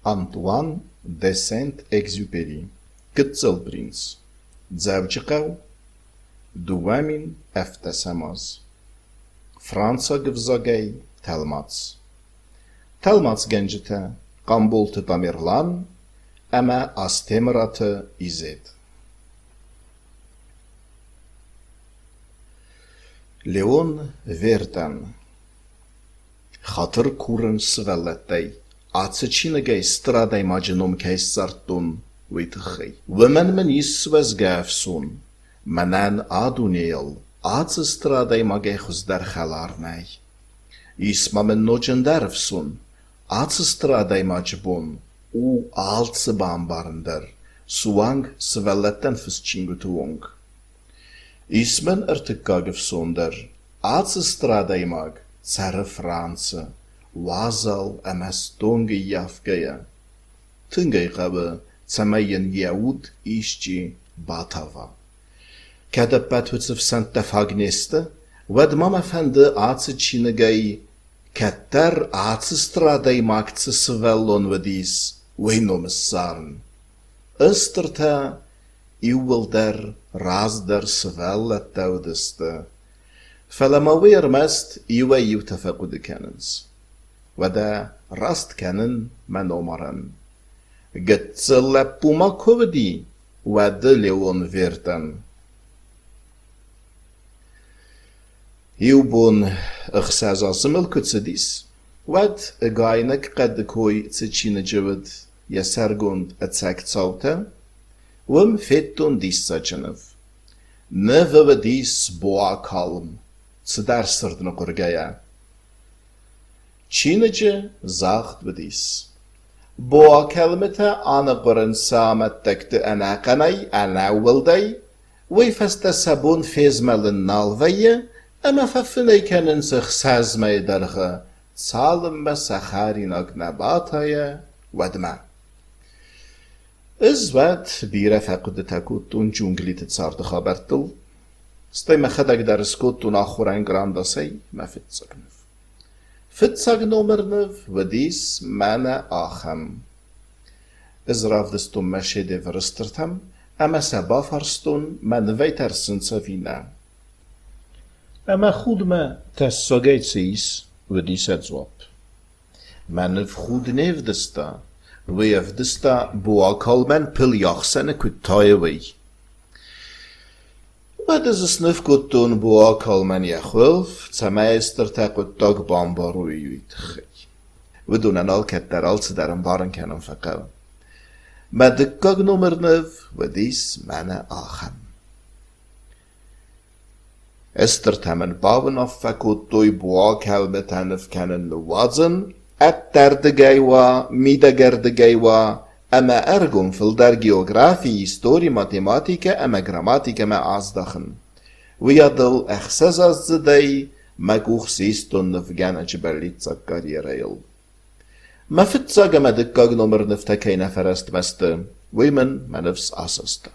Antoine de Saint-Exupéry, Կծլբրինց, ձևջղավ, դուվամին էվտեսամազ, Ֆրանսա գվզագեի թելմաց, թելմաց գենջիթը, կամբոլթը տամիրլան, əmə աստեմրատը իզեդ. Լեոն Վերտան, խաթր կուրն սվելետեի, Ացը չինգեի ստրադայ մաջնում կեյս սարտուն վիթխի, Վմեն մնիս վեզգայվսուն, Մնան ադունեյլ, Ացը ստրադայ մագեյ խուզդար խալարնայ, Իսմամեն նոջնդարվսուն, Ացը ստրադայ մաջբուն, ու ալցը բամբարնդար, Սուանգ սվելետեն ֆսչինգուտուոնգ, Իսմեն ըրտկագվսունդար, Ացը ստրադայ մագ, Ցարը Ֆրանսը, Վազալ əməstոնգը yavgəyə, Tüngəy qabı Цəməyyən Yəud işçi Batava. Kədəbbət hütsüf səntdə fagnestə, Vədmam əfəndi Ацı çinigəy, Kəttər Ацı straday magçı svellon vədis, Veynomız sarın. Östırtə, İvvıldər, Razdər svellət dəvdistə, Fələmavir məst, İvə yivtəfəqüdü kənins. وده راست کنن من اومارن گتسلپوما کوودی وده لیون ویرتن یوبون اخسازاسمل کتسدیس ود اگاینک قد کوی تچین جود یسرگوند اتساک تساوته وم فیتون دیس ساچنف نوه و دیس بوا کالم تسدر سردن قرگایا Çince zaht بدیس. با کلمت آن قرن سامت تکت انا قنای انا ولدی وی فست سبون فیزمل نالویه اما ففنی کنن سخ سازمای درخه سالم به سخارین اگنباتای ودما. از ود بیره فقد تکوتون جونگلی تتصارد خبرتل ستی مخدک درسکوتون آخوران گرانداسی مفت سکنف. Fitsagnumernöv vadis mana acham. Izravdestum mashede vrstertam, ama sabafarston man weitersen savina. Ama goedme tessogeitsies vadis edzwap. Man goed nevdesta, weevdesta boakalmen piljachsene kutayewi. Wat is een snufkotoon boakalmen jachwulf, tsameister tekutog bambaruiwit. We doen een alketter als ze daar een baren kunnen verkouden. Met de kognummernev, wat is mijn achem. Estert hem een bouwen of fakutoi boakalmet hanf kennen de wazen, et derde geiwa, midagerde geiwa, اما ارگم فل در geografie, historie, mathematica اما grammatica ما ازدخن و یادل اخساز از زدی مگوخ سیستون نفگان اجبرلیت زکاری ریل ما فت زاگه ما دکاگ نمر نفتکی نفرست مسته ویمن ما نفس اساسته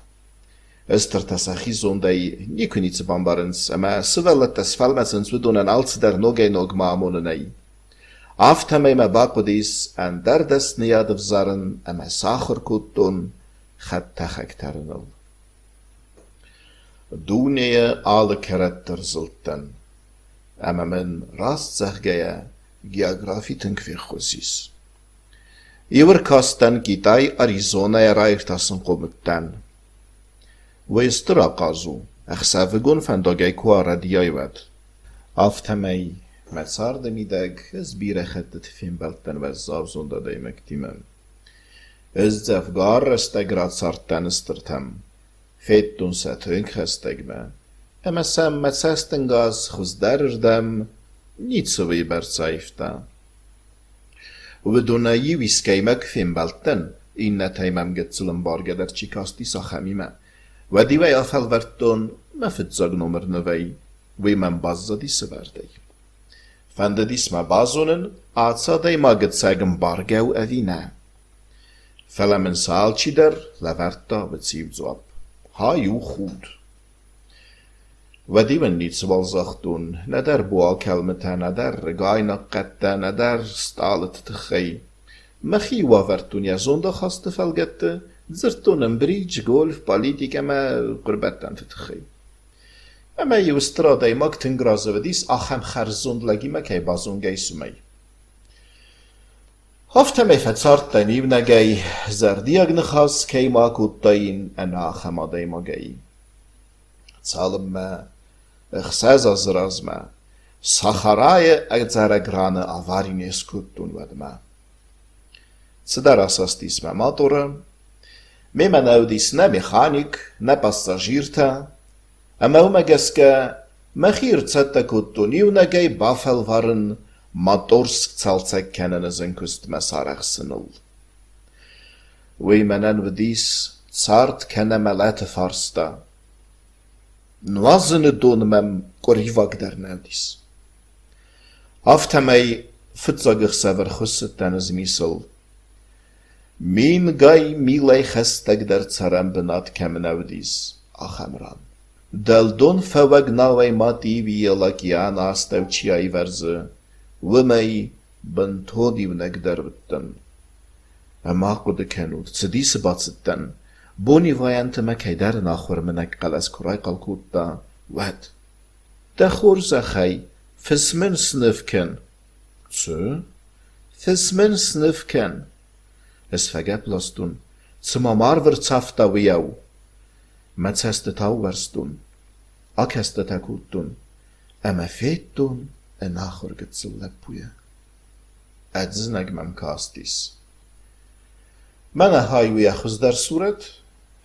استر تساخی زونده نیکنی تبامبارنس اما سوالت تسفل مسنس ودونن الس در نوگه نوگ معمونه Aftamay me bakudis en derdes niyad vzaren en me sacher kutun gettechekterenel. Doeneye alle karakter zulten. En me men rast zeggeje geografie tenkvirchusis. Iwer kasten gitay Arizona eraichtasen komukten. Weistra qazu, echsevegun fendogay kwa radiyayved. Aftamay Met sarde middag, is bire gettet finbelten wezzav zonda deimektimen. Is zefgar restegrad sarten istertem. Fettun set hönkestegme. Emesem met sestengaz chuzderdem, nitsovi bercaifta. ودونا يويسكيمك finbelten, inne teimem getzulem bargeder chikasti sachemime. ودیوی afhelverton, mefetzag nummer nevei, wimen bazza disseverdei. Fende disma bazonen, aatsadei magget zeggen bargeu evina. Felemen saalchider, leverta betsievzwap. Ha ju goed. ودیون niet zoals zacht doen, nader boakelmeta, nader gaina qetta, nader stalet te gei. مخي وافرتون يا زوندا خاصة فالجت زرتون بريج جولف بوليتيك اما قربتان فتخي اما يو استراداي ماك تنگرازه وديس اخم خرزوند لگي ما كي بازون جاي سمي هفته می فتسارت تنیب نگی زردیاگ نخواست که ما کودتاین انا خمادای ما گی سالم ما اخساز از راز ما سخرای اگزارگران آوارین اسکودتون ود ما صدر اساس دیس ما ماتوره می منو دیس نه میخانیک نه پاساژیرتا اما او مگسکه مخیر تستا کودتونیو نگی بافل وارن ماتورسك تالتك كان نزنكست مسارخ سنل ويمنان وديس صارت كان ملات فارستا نوازن دون مم قريفاك در ناديس افتمي فتزاقخ سفر خست تنز ميسل مين غاي ميلاي خستك در تسرم بنات كمنا وديس اخمران دل دون فوق ناوي ماتي ويلاك يان آستو چياي ورزه ومي بنتودي ونقدر بتن اما قد كانوا تسديس باتستن بوني وايانت ما كيدار ناخور منك قلس كراي قلقوتا واد تخور زخي فسمن سنفكن تسو فسمن سنفكن اسفاقا بلاستون سما مارور تسافتا وياو ما تسستتاو ورستون اكستتاكوتون اما فيتون اناخر قتسلبويا ادزنق ممكاستيس من هاي وياخذ در صورة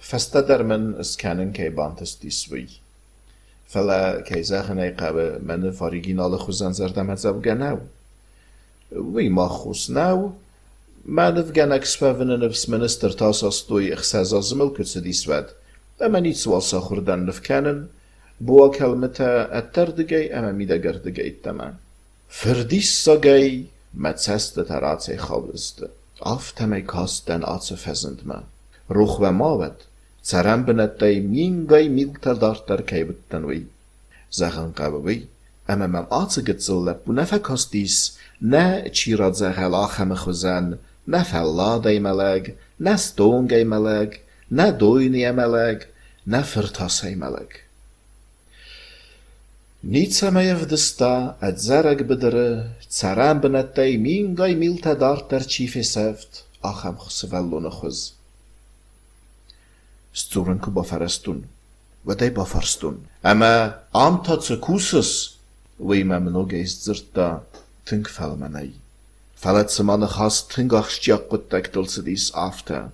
فاستدر من اسكانن كي بانتستيس وي فلا كي زاخني قابة من فاريقين على خوزان زردم زوجناو وي ما خوصناو ما نفجن اكسفافن نفس منستر تاساستوي اخساز ازمل كتسديس واد اما نيتس والسا خردان نفكانن بوا كلمتا التردقي اما ميدا قردقي التمام فرديس ساقي ما تسست تراتي خابزد افتمي كاستن آتس فزند ما روخ و ماود سرم بنتاي مين غاي ميلتا دارتر كي بتنوي زخن قبوي اما من آتس قتزلب و نفكاستيس نا چيراد زغل آخم خوزن نا فلادي ملگ نا ستونگي ملگ نا دويني ملگ نا فرتاسي ملگ Niets mij vdesta, het zerg bedere, tsaram benetay mingay milta darter chifeseft, achem chsevellone chuz. Sturen ku bafarestun, wadai bafarstun. Ama amta tsukusus, wima mnogeis zirta, tink felmanay. Falet semane chas tinkach stjakut tektelsedis afta.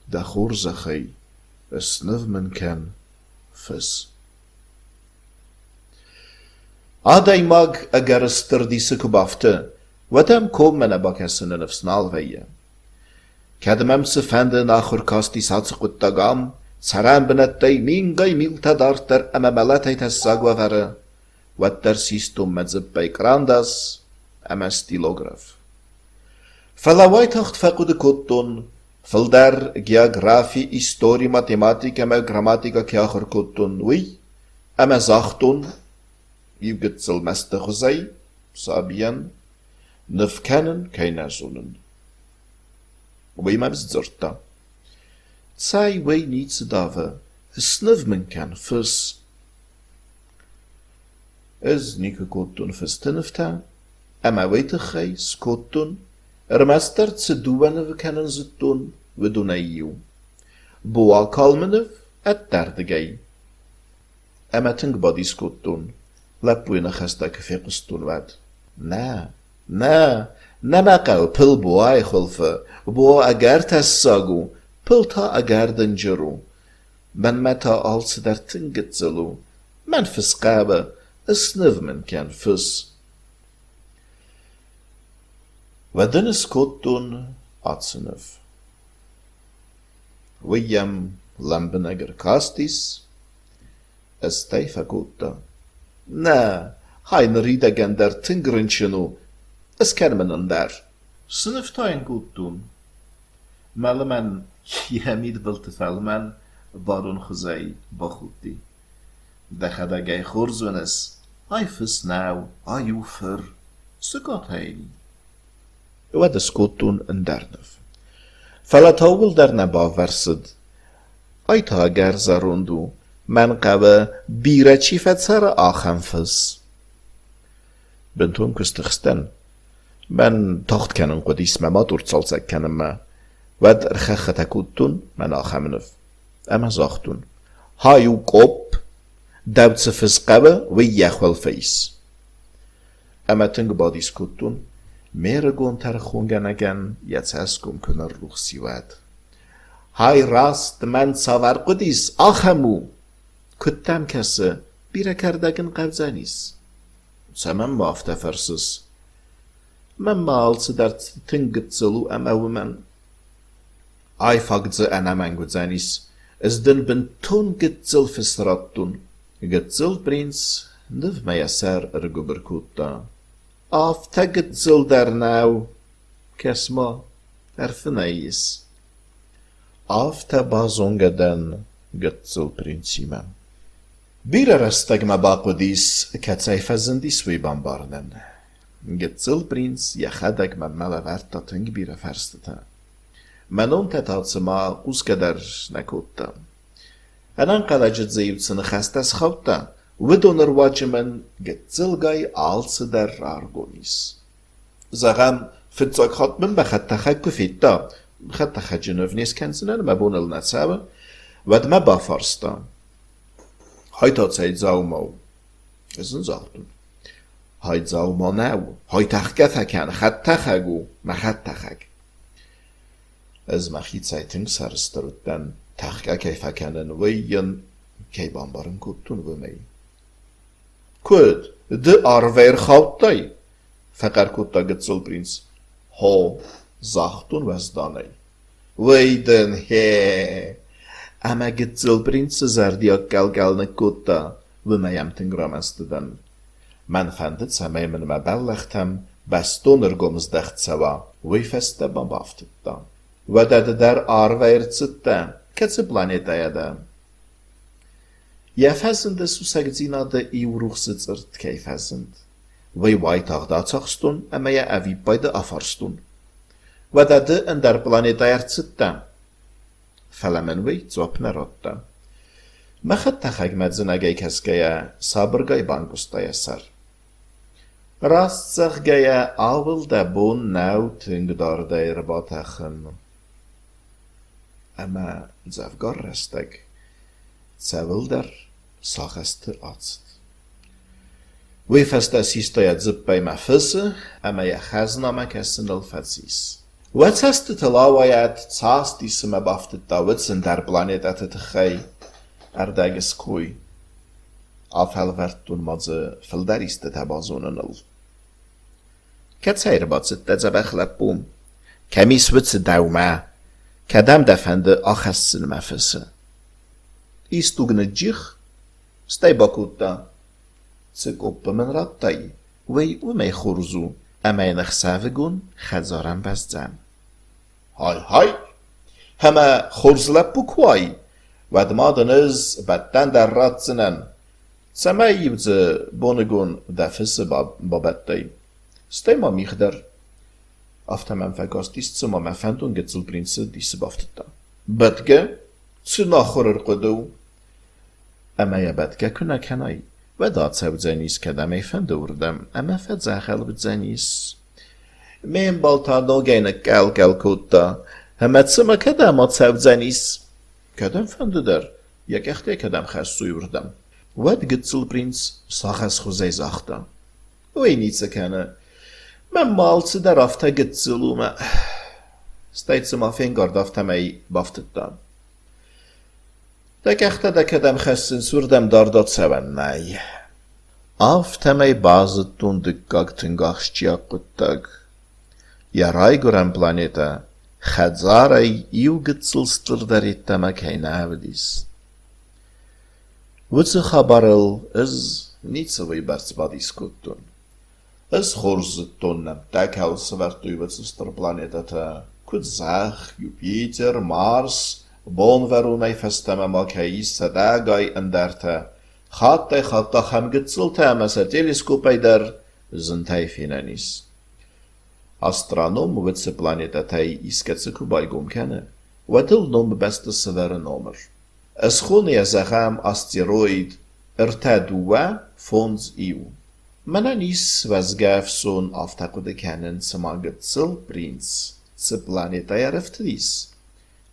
Da chorzachai, es nevmen ken, fis. آدای ماگ اگر استردیس کبافته و دم کم من باکسن نفس نالویه. کدمم سفند ناخور کاستی ساتس قطعام سرم بنتای مینگای میلتا دارتر اما ملتای تساگ و وره و در سیستم مذب بیکرانداس اما ستیلوگراف. فلاوای تخت فقود کتون فلدر گیاگرافی استوری ماتماتیک اما گراماتیکا که آخر کتون وی اما زاختون يوجد سلمست خزي صابيا نفكانن كينازونن ويما بزرتا تساي وي نيتس دافا سنف من كان فس از نيكو كوتون فستنفتا اما ويتخي سكوتون رمستر تسدوان وكانن زتون ودونيو بوا كالمنف التردقي اما تنك بادي سكوتون لبوين خستك في قسطون واد نا نماقو پل بواي خلفه بوا اگر تساقو پل تا اگر دنجرو من متا آلس در تنگت زلو من فسقابه اسنف من كان فس ودن سكوتون اتسنف ويم لمبن اگر كاستيس استي فكوتا نا هاي نريد جندر تنجرنشنو اسكن من اندر سنفتاين قوتون مالمن يميد بالتفالمن بارون خزاي بخوتي دخدا جاي خورزونس هاي فس ناو ايو فر سكوت هايني و دسکوتون اندرنف. فلتاول در نبا ورسد. آیتا اگر زروندو من قوه بیره چیفت سر آخم فز. بنتون کستخستن. من تاخت کنن قدیس ما دورت سالسک کنن ما. ود ارخخ تکوتون من آخمنف. اما زاختون. هایو کوب دوت سفز قوه و یخوال فیس. اما تنگ بادیس کتون میرگون ترخونگن اگن یتسکم کنر روخ سیواد. های راست من ساور قدیس آخمو کتم کسه بیره کردگن قبزانیس. سمن مافته فرسس. من مالس در تنگت زلو امو من. آی فاقدز انا من گزانیس. از دن بن تون گتزل فسراتون. گتزل برینس نف میسر ارگو برکوتا. آفتا گتزل در ناو. کسما ارفناییس. آفتا بازونگدن گتزل برینسیمم. بیره رستگم با قدیس کتسای فزندیس وی بامبارنن. گتزل برینس یخدگم ملا ورتا تنگ بیره فرستتا. منون تتاعصما قوز کدر نکوتا. انان قلجت زیوت سن خستس خوتا. و دونر واج من گتزل گای آلس در آرگونیس. زغم فتزاک خات من بخط تخک کفیتا. خط تخک جنوف نیست کنسنن مبون النصابه. ود ما با فارستا. های تا تسید زاو ماو. ازن زاختون. های زاو ما ناو. های تخکه تکن. خط تخگو. ما خط تخگ. از مخیط سایتنگ سرسترودن. تخکه کیفه کنن وین کی بامبارن کتون و می. کود ده آرویر خواد دای. فقر کتا گتزل برینس. ها زاختون وزدانه. ویدن هی. اما گتزل برینس زردیاک گل نکوتا و میم تنگرام استدن. من فندت سمه من مبلغتم بستون ارگومز دخت سوا وی فسته بامبافتدن. و داده در آرویر تسدن کتس پلانیتا یادم. یفزند سوسک زینا ده ایو روخ سزرد کیفزند. وی وای تاغدا تاخستون اما یا اوی باید آفارستون. و داده اندر پلانیتا یر تسدن. فلمن وی زواب نرادن. مخد تخگ مدزنگای کسگیا سابرگای بانگوستای سر. راست زغگیا آول ده بون ناو تنگ دارده ربا تخن. اما زفگار رستگ. سوال در ساخست آتست. وی فسته سیستاید زب بای مفسه اما یا خزنامه کسن الفزیس. و تست تلاویت تاست دیسم بافتد داوتسن در پلانیت تخی اردگس کوی. آفل وردون مازه فلدریست تبازونن ال. کتسایر باتست دزبخ لبوم. کمیس وطس دومه. کدام دفنده آخستن مفسه. ایستوگن جیخ ستی باکوتا. سکوپ من راتای. وی می خورزو. اما این خسافگون خزارم بزدن. های همه خورزلب بکوای و دمادنز بدن در رات زنن. سمه یوز بونگون دفس بابتای. ستی ما میخدر. افتا من فکاست دیست سما مفندون گتزل برینس دیست بافتتا. بدگه چه ناخورر قدو. اما یا بدگه کنه کنای. و داد سوزنیس کدام ایفنده وردم اما فد زخل بدزنیس. میم بالتا نوگین گل کوتا همه تسمه کدامات سوزنیس. کدام فنده در یک اخته کدام خستوی وردم. ود گتزل برینس ساخس خوزی زاختا. وی نیتسه کنه. من مالس در افتا گتزلو ما. ستایت ما فنگار دافتا می بافتدان. دک اخته ده کدام خستن سوردم دارداد سوان نای. آفتا می بازتون دکاک تنگاخشچیا قطاگ. یا رای گرم پلانیتا خدزارای ایو گتزل ستر داریتا ما کهینا هودیس. وچه خبارل از نیتسه وی برس بادیس کتون. از خورزتون نم دکاو سورتوی وچه ستر پلانیتا تا کد زخ، یوپیتر، مارس بون ورونای فستم ما کهی صداگای اندرتا خاطه خم گتزل تا مسا تلسکوپای در زنتای فینانیس. Astronom witse planetei isketse kubaigum kenne. Wadil nom beste severe nomer. Es khone zagam asteroid irtadua fons iu. Mananis vazgafson aftakude kennen samagetsel prins. Se planetei erftris.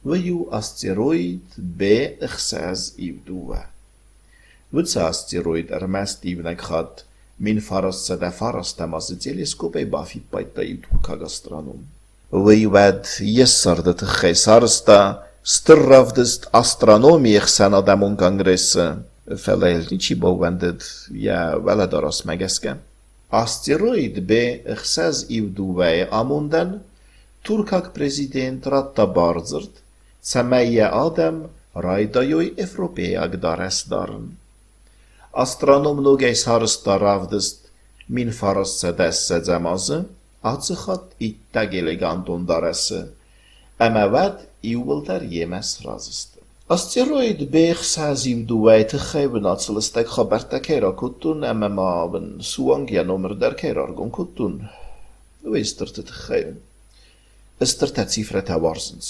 Wayu asteroid B ikhsaz iu dua. Witse asteroid ermast ivnek had min faras da faras tamaz teleskop bafit bayta iu astronom. Wad yessar dat khaisarsta stirravdist astronomie xana damon kongres felelnichi bowended ja wala daras megeske. Asteroid B ikhsaz iu dua amundan Turkak prezident ratta barzert Samaya Adam raydayoy Evropeag dares darn. Astronom nogej sarsta ravdist min faras sedes sedzamazı atsıxat ittag eleganton darası. Ama vad iuwildar yemes razıstı. Asteroid beeg saziv duway txayben atsılıstak xaberta kera kuttun ama maabın suang ya nomer der kerargon kuttun. Weistert txayben. Istert cifreta warzens.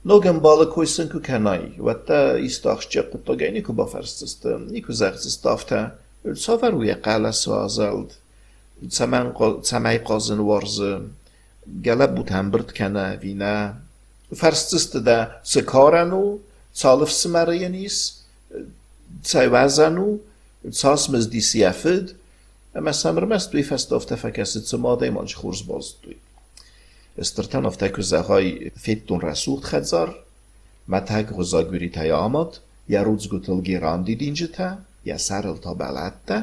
Nogem balı koysun ku kenay, vatta istahçı kuttagayni ku baferstiste, niku zertistafta, saver uya qala suazald, samay qazın warzı, galab butambert kena vina, ferstiste da sekaranu, salif smarayanis, tsayvazanu, tsasmez disiyafid, ama samermest duy festafta fakasit samaday manj khurz bazduy. استرتن افتک زهای فیتون رسول خزار متاگ غزاگوری تای آمد یا روز گوتل گیراندی دینجه تا یا سرل تا بلد تا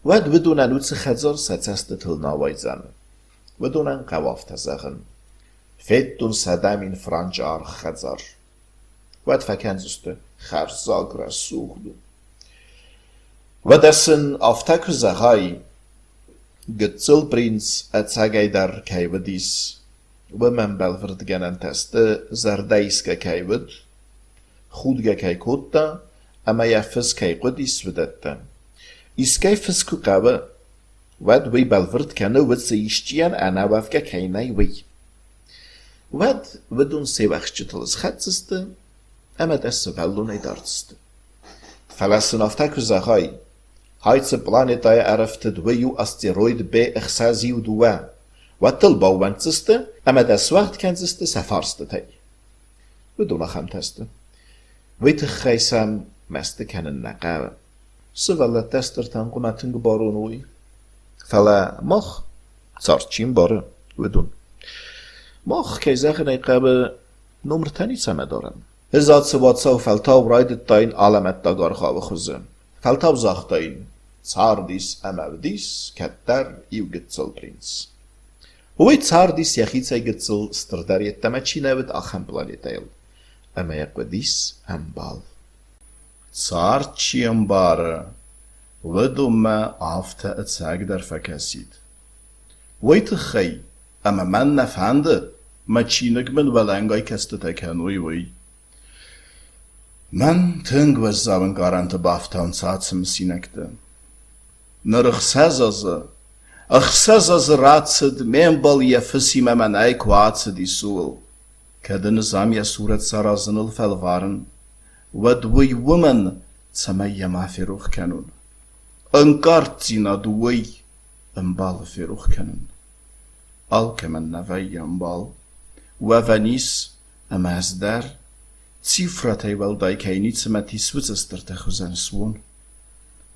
ود بدونن اوتس خزار ستست تل ناوی زنه بدونن قواف تزغن فیتون سدامین فرانج آر خزار ود فکنزسته خرزاگ رسول دو ودسن افتک زهای گتزل پرینس اتساگای در کایودیس و من بلورد گنن تسته زردایس که کایود خود که کای کودتا اما یا فز کای قدیس ودتا ایسکای فز که قوه ود وی بلورد کنه ود سیشتیان انا وفکه کای نای وی ود ودون سی وقت تلز خدسسته اما دست ولو نیدارتسته فلسن افتا که زخای هایتس پلانتای عرفتد ویو استروید به اخسازیو دوا و تل باونتسته اما دست وقت کنزسته سفارسته تای بدون خم تسته ویت خیسم مست کنن نقاوه سوالت دستر تنقمتنگ بارونوی فلا مخ سارچین باره بدون مخ که زخن ایقابه نمر تانی سمه دارم ازاد سواتسا و فلتاو رایدت تاین علامت داگار خواه خوزه فلتاو زاختاین Tsardis amavdis kattar iu gitzel prins. Hoe Tsardis yachitsa gitzel sterdariet tamachinavit achem planetail. Ama yakwadis ambal. Tsarchi ambara. Wadumma afta het sagdar fakasid. Weet gij, ama man nafhande, machinig men walangay kastatakanoy wei. Man tung was zawen garante bafta on saatsem sinekte. Naar Achsazaz ratzed membal yafisima manai kwaatse die soul. Kaden zamia surat sarazan al felvaren. Wat wei woman tsamaya ma feruch kanun. Een kartina duwei een bal feruch kanun. Alkemen navai een bal. Wavanis amazdar. Tsifratay wel dai kainitse mati switsester te khuzan swon.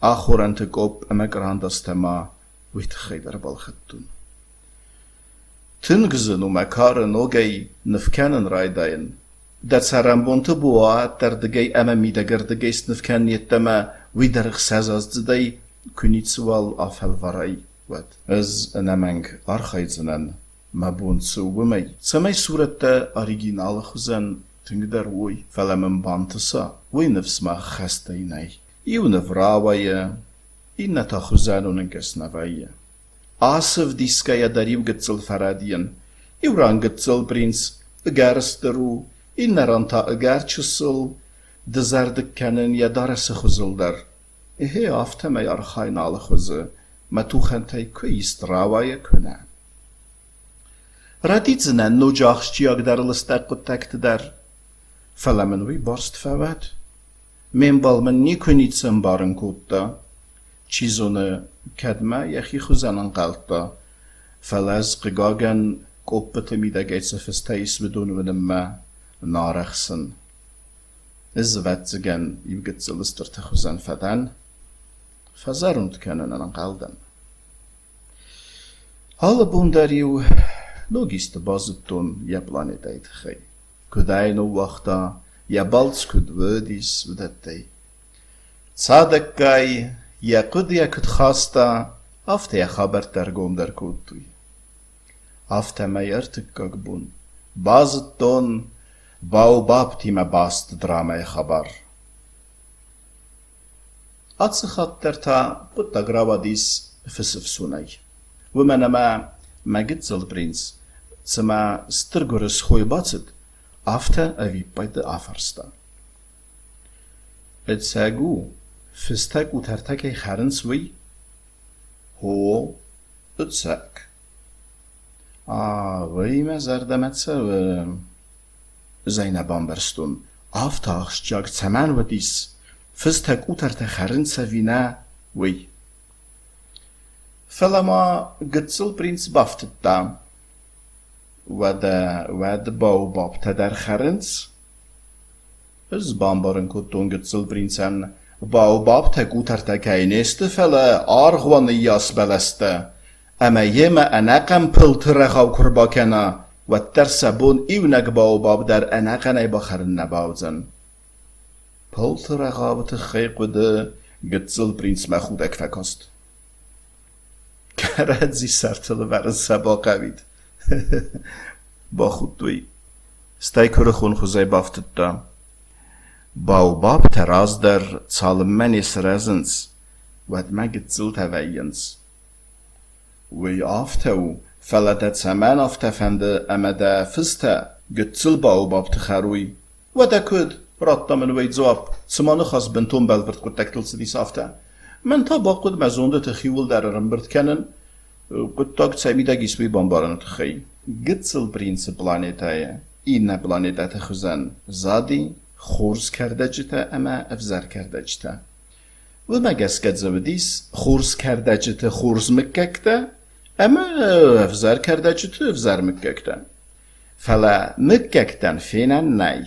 آخورن تکوب امکران دستما ویت خیدر بالختون. تنگزن و مکار نوگی نفکنن رایداین. در سرمبونت بوا در دگی اما میدگر دگیست نفکنیت دما ویدر خسازاز ددی کنیت سوال آفل ورای ود. از نمانگ آرخایزنن مبون سو ومی. سمی صورت دا اریجینال خوزن تنگ در وی فلمن بانتسا وی نفس ما خستینای. Iu nevrawaje, i natachuzanu nkesnavaje. Asev diskaya dariu gitzel faradien, iu rangitzel prins, egarsteru, i naranta egarchusel, dezardik kenen ya darase chuzildar. Ehe aftemay archayn alchuze, matuchentay kuist rawaje kuna. Radizne no jachstiag dar listak kontakt dar. Falamen we barst fawad. Men balmen nikunitsen baren kutta. Chizone kadma yachi khuzanan qalta. Falaz qigagan koppet mida geitse festais bedun wenema narachsen. Izwetzigen ibgitzelster te khuzan fadan. Fazarunt können an qaldan. Alle bundariu logiste bazutun ja planeteit gei. Kudai no wachta ja balts kudwedis wdattei. Tsadakkai ja kudia kud khasta afte ja khabar tergom der kutui. Afte mei ertikagbun. Bazutun baobab tima bast drama khabar. Atsikhat terta putta gravadis fisifsunai. ومنما ما جتزل برينس سما سترغرس خوي باتد after أبي بيد آفرستا اتساقو فستاق وترتاكي خارنس وي هو اتساق وي ما زردمتسا و زينبان برستون آفتاخش جاك تسمان وديس فستاق وترتا خارنس وينا وي فلما قتل برنس بافتتا ودا باوباب تدر خرنس از بامبارن کتون قتل برنسان باوباب تقوتر تكاينست فلا آرغوان ياس بلسته اما يما اناقم پلترغاو کرباکنا و ترسبون ايونك باوباب در اناقن ايبا خرن نباوزن پلترغاو تخيق وده قتل برنس مخودك فکست کرد سرتل ور سبا قوید با خود دوی سтай کره خون خوزای بافتد دا باوباب تراز در سالمنی سرزنس ود مگد زل تویینس وی آفتو فلدت سمان آفته فنده اما دا فسته گتزل باوباب تخروی و دا کد رات من وی زواب سمانه خاص بنتون بلورد کد تکتل سدیس آفته من تا با قد مزونده تخیول در رنبرد کنن قد تاک تسمیده گیسوی بامبارن تخی گتزل برینس پلانیتای این پلانیتا تخوزن زادی خورز کرده جتا اما افزار کرده جتا و مگس کد زودیس خورز کرده جتا خورز مککتا اما افزار کرده جتا افزار مککتا فلا مککتن فینن نای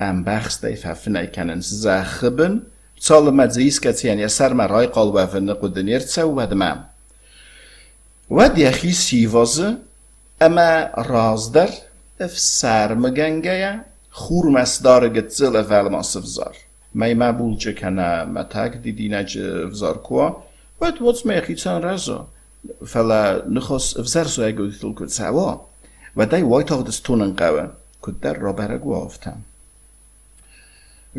ام بخستی ففنای کنن زخبن سال زیس کتیانی سر مرای قلبه فن قدنیر تسود مام ود یخی سیوازه اما رازدر اف سر مگنگه خور مسدار گتزل اول ماسفزار می مبول چه کنه متاک دیدی نج افزار کوا ود وز میخی تن رزا فلا نخواست افزار سو اگو دیتل کد سوا و دای وای تاق دستونن قوه کد در را برگو آفتم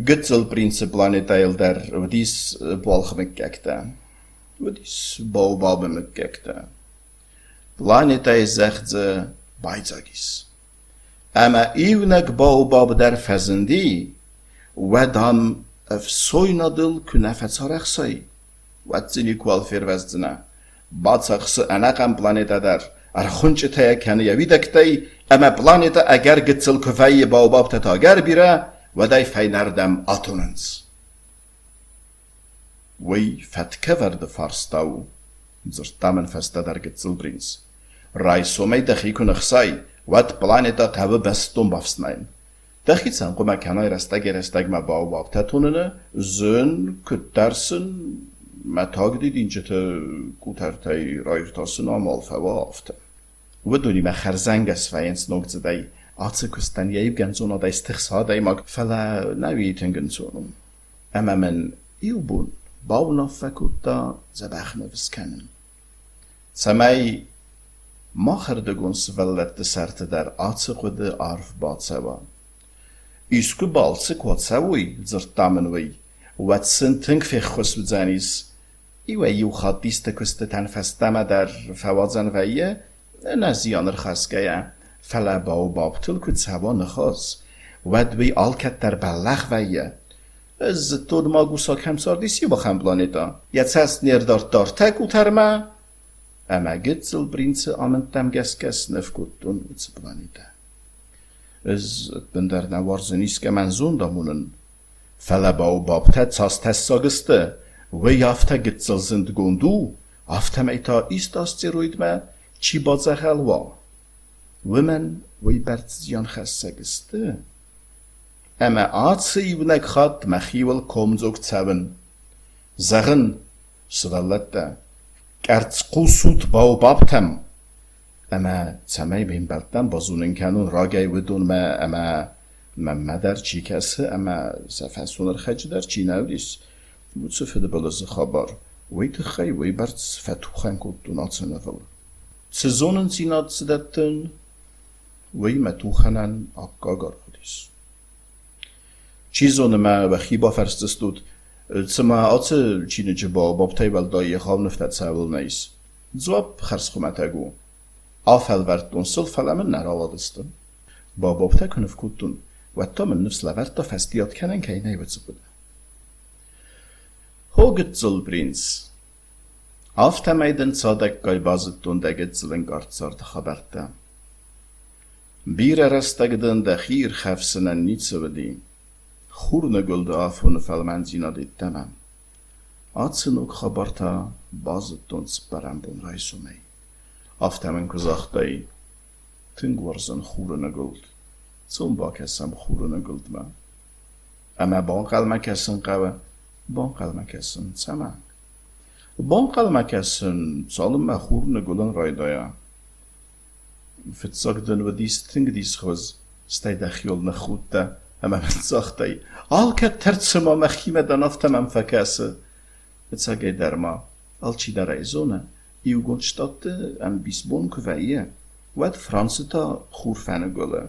گتزل پرینس پلانیتایل در ودیس بالخ مککتا ودیس باوباب مککتا پلانیتای زخت بایزاگیس اما ایونک باوباب در فزندی و دام افسوینا دل کنه فتسارخ سای و تزینی کوال فیر وزدنا باتساقس اناقم پلانیتا در ارخونچ تای کنه یویدکتای اما پلانیتا اگر گتزل کفای باوباب تتاگر بیره و دای فینردم آتوننز وی فتکه ورد فارستاو زرتامن فسته در گتزل برینز رای سومی دخی کنخسای ود پلانیتا قوه بستون بافسناین دخی سنقو مکنای رستگ ما باوباب تتوننه زن کترسن متاگ دید اینجا تا کترتای رایرتاسن آمال فوا آفته و دونی ما خرزنگ از فینس نوک زدای آتسکستن یایب گنزونا دا استخصادای ماگ فلا نویتن گنزونم اما من ایو بون باونا فکوتا زبخ نفس کنن سمای ما خردگونس ولد سرت در آتسکود عرف باد سوا ایسکو بالسک وات سوی زرت دامن وی وات سنتنگ فی خوش بزنیس ایو خاد دیست کست تنفستم در فوازن ویه نزیانر خسگه فلا باوباب تل کد سوا نخواست ود وی آلکت در بلخ ویه از تود ما گوسا کمسار دیسی با خم پلانیتا یه چست نیردار دار تک اوترمه Ama gitzel prince amentem geskes nefkuttun utseplanite. Is het bender na warzen iske men zondamunen. Felebau babtet sas tessagiste. Wei afte gitzel sind gondu. Afte meita istas zeroidme. Chi badzehelwa. Women wei bertzian chessagiste. Ama aatse ivnek gaat mechiwel komzog tseven. Zeggen, svellette. Kerts kusut bau babtem. Ama tsemei bim beltem bazunen kanun ragay vidun me ama مدر چی کسه اما سفسونر خج در چی نودیس بود سفده بلز خبر ویت خی وی برد فتو خن کدون آتسنه ول سزونن سینات سدتن وی متو خنن آقاگر خودیس چیزون ما بخی با فرستستود سما آتس چینه جبا بابتای بلدای خواب نفتد سوال نیس زواب خرس خمتگو آفل وردون سلفل امن نراوادستن با بابتای کنف کدون و تا من نفس لورتا فستیات کنن که اینه بچه بوده. هو گتزل برینس. آفتا میدن صادق گای بازتون ده گتزلن گارتزار ده خبرتا. بیر رستگدن ده خیر خفسنن نیتسه بدی. خورنه گلده آفون فلمنزینا دیدتمم. آتسن اوک خبرتا بازتون سپرم بون رایسو می. آفتا من کزاختای تنگ ورزن خورنه گلد. Zum ba kessem khuruna guldma. Ama bon qalma kessin qawa. Bon qalma kessin sama. Bon qalma kessin salma khuruna gulan raydaya. Fitsagden wa dis ting dis khoz. Stay dakhil na khutta. Ama fitsachtay. Al kat tertsma makhima danafta man fakase. Fitsagay derma. Al chi daraizona. Iu gonstadt am bisbon kvaie. Wat Fransita khurfane gula.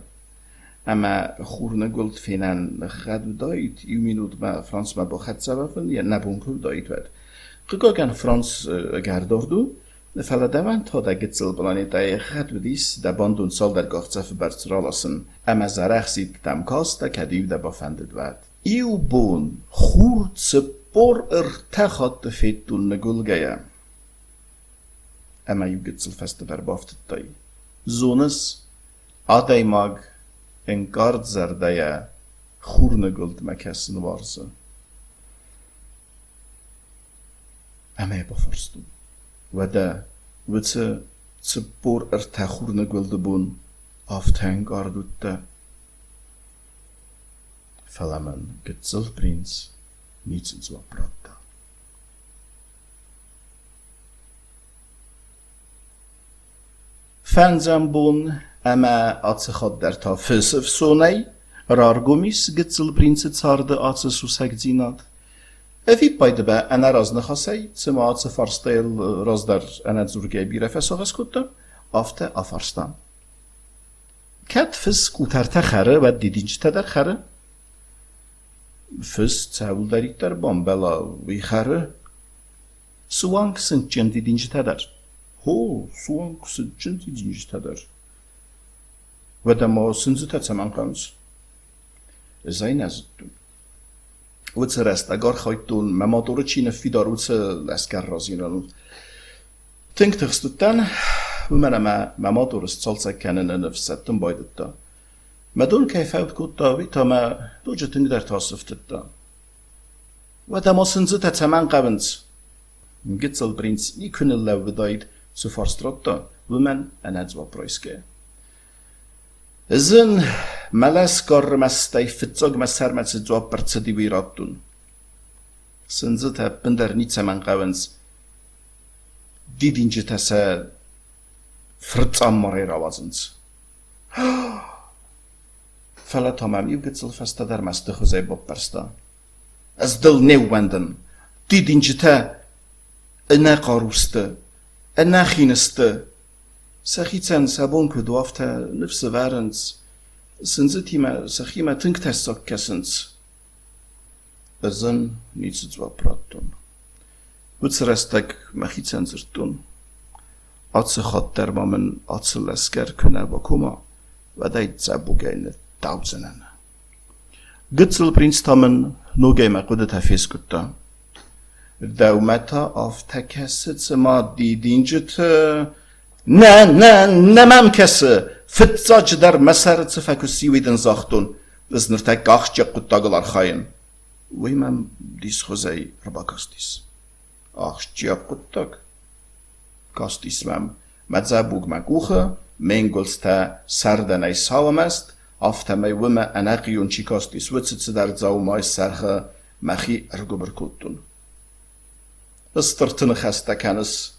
اما خورنه گلد فینن خد دایت یومینود با فرانس ما با خد سببن یا نبون که دایت ود قیقا گن فرانس گرداردو فلدوان تا دا گتزل بلانی دای خد ودیس دا باندون سال در گاختزف برسرالاسن اما زرخ سید تمکاس دا کدیو دا بافندد ود ایو بون خورد سپور ارتخاد دا فیتون نگل گیا اما یو گتزل فست بر بافتد دای زونس آدای ماگ انکارد زردaya خورنه گلد مکسن وارزه اما بفرستون و ده و چه بور ارتا خورنه گلد بون آفت انکاردود ده فلمن گتزل پرینس نیتن زوا برادا فنزم بون اما آتse خود در تا فلسف سونی رارگومیس گتزل پرینس تارده آتse سوسک زیناد افی پایده با انا راز نخواسی سما آتse فارستایل راز در انا زورگای بیره فساقس کدده آفته آفارستان کت فس کوترته خره و دیدینج تدر خره فس تاول دارید در بامبلا وی خره سوانک سنچن دیدینج تدر هو سوانک سنچن دیدینج تدر و دما سنزه تتسمان قانس زای نزدون و چه رست اگر خواهیدون ممادور چین فیدار و چه لسکر رازینانون تنگ تخستتن و من اما ممادور استالسه کنن نفستن بایدت دا مدون کیفاوت کود داوی تا ما دو جتنگ در تاسفتت دا و دما سنزه تتسمان قبنز گتزل برینس نیکنه لو داید سفارسترات دا و من انادزوا پرایسکه زن ملاس کار مستای فتزاگ مسر متس جواب برتسدی ویراتون سنزت بندر نیت من قوانز دیدینج تسا فرت امری روازنز فلا تمام یوگتزل فستا در مست خوزای باب برستا از دل نیوندن دیدینج تا انا قاروسته انا خینسته سخیتن سابون که دوافته نفس وارنز سنزتی ما سخیمه تنگ تستاک کسنز ازن نیز زوا براتون بود سرستک مخیتن زرتون آتس خود در من آتس لسکر کنه با کما و داید زبو گینه گتزل پرینس تامن نوگه مقوده تفیز کتا Dawmeta af tekesset ma didince ne mem kesse fitzac der meseretse fekusi widen zachtun is nur tek gachtje kutaglar khayen we mem dis khozei rabakastis achje kutag kastis mem madzabug makuche mengolsta sardanai sawamest afta mei wime anagion chikastis witsetse der zau mai sarge machi ergoberkutun استرتن خسته کنس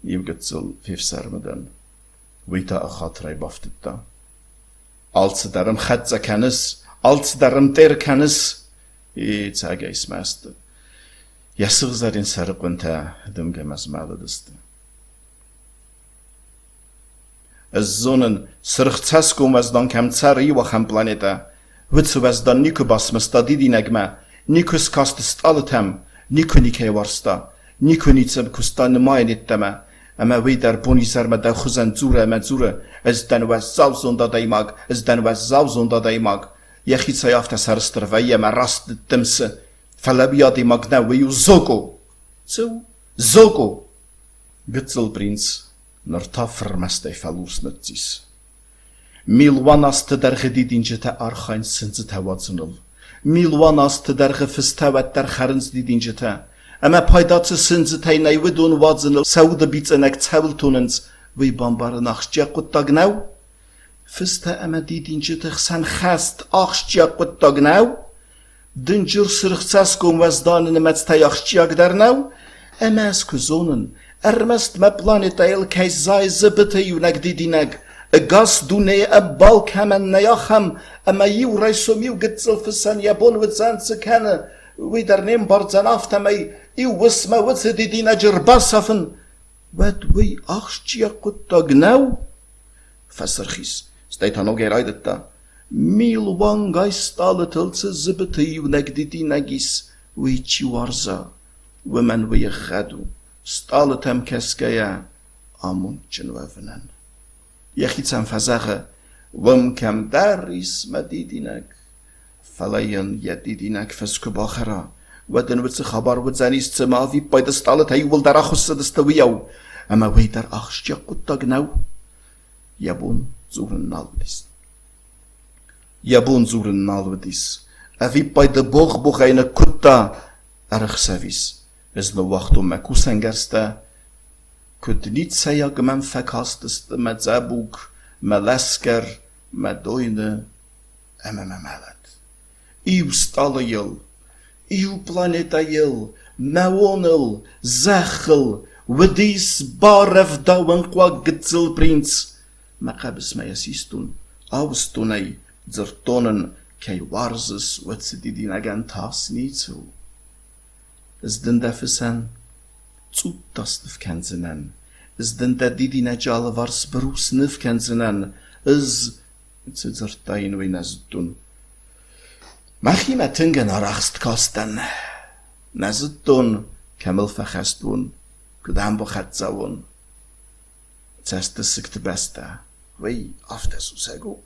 يبقتزل في سرمدن ويتا أخاطري بافتتا als درم خدزه کنس als درم تیر کنس يتساقا اسماست يسغزارين سرقونتا دمجم اسمالا دست الزونن سرختسكو مزدان كم تساري وخم بلانيتا وتسو وزدان نيكو باسمستا ديدي نجمه نيكو سكاستست آلتهم نیکو نیکه وارستا نیکو نیتسم کستان ماینت دما اما وی در بونی سرما در خوزن زوره از دنو زاوزوندا دایماگ از دنو زاوزوندا دایماگ یخی سیافت سرستر و یم راست دمس فلبیا دایماگ نویو زوگو گتزل برینس نرتافر مستی فلوس نتزیس میلوان است در خدیدینجه تا آرخاین سنز توازنل میلوان است در خفستوت در خرنز دیدینجه تا اما پایدات سنز تای نیودون وادزنل سود بیتزنک تاول توننز وی بامبار نخشجا قطاق نو فستا اما دیدینجه تا خسن خست آخشجا قطاق نو دنجر سرخصاس کن وزدان نمت تای آخشجا در نو اما از کزونن ارمست مبلانت ایل کهی زای زبطه یونک دیدینک گاس دونه ابال کمن نیاخم اما یو رایسو میو گتزل فسن یابون وزن سکنه وی در نیم بارزن آفتم ایو وسمه وز دیدین جرباسفن ود وی آخشجی قطاق نو فسرخیس ستایتانو گیر آیدتا میلوان گایستال تلس زبطه یونک دیدینگیس وی چی وارزا ومن وی غدو ستالتم کسکیا آمون جنوافنن يخيتسان فزاغه وم كم داريس ما ديدينك فلاين يديدينك فسكو باخرا ودن وتس خبر وتزانيس تما في بايد ستالت هي ول درا خص دستويو اما ويدر اخش قطق نو يبون زورن نالديس يبون زورن نالديس افي بايد بوخ اين كوتا ارخ سافيس از نو وقتو مكو سنگرستا كنت نيت سياق من فكاستست ما زابوك ما لسكر ما دوينة اما ما مالت ايو ستاليل ايو بلانيتايل ماونل زاخل وديس بارف داون قوا قتزل برينس ما قابس ما يسيستون اوستوني زرطونن كي وارزس وتسديدين اغان تاس نيتو ازدن دافسان زوتاس نفكنزنن ازدن داديدي نجال وارس بروس نفكنزنن از تزرتاين وينزدون مخي ما تنگن راخست كاستن نزدون كمل فخستون كدام بخدزاون تست سكت بستا وي افتسو ساگو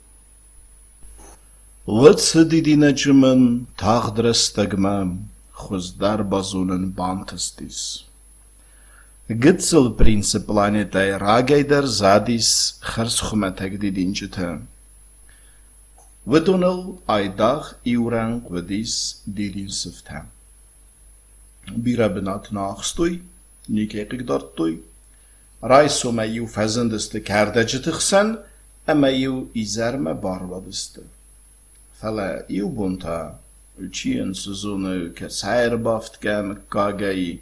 وتسديدي نجمن تاغدرستگمم خوزدار بازونن بانتستيس گتزل برینس پلانیتای راگای در زادیس خرس خمتک دیدینجه تا ودونل ایداغ ایورانگ ودیس دیدین سفتا بیرا بنات ناخستوی نیکی قدرتوی رایسو ما یو فزندست کرده جتخسن اما یو ایزرم باروادست فلا یو بونتا چین سزونه که سایر بافت که مکاگایی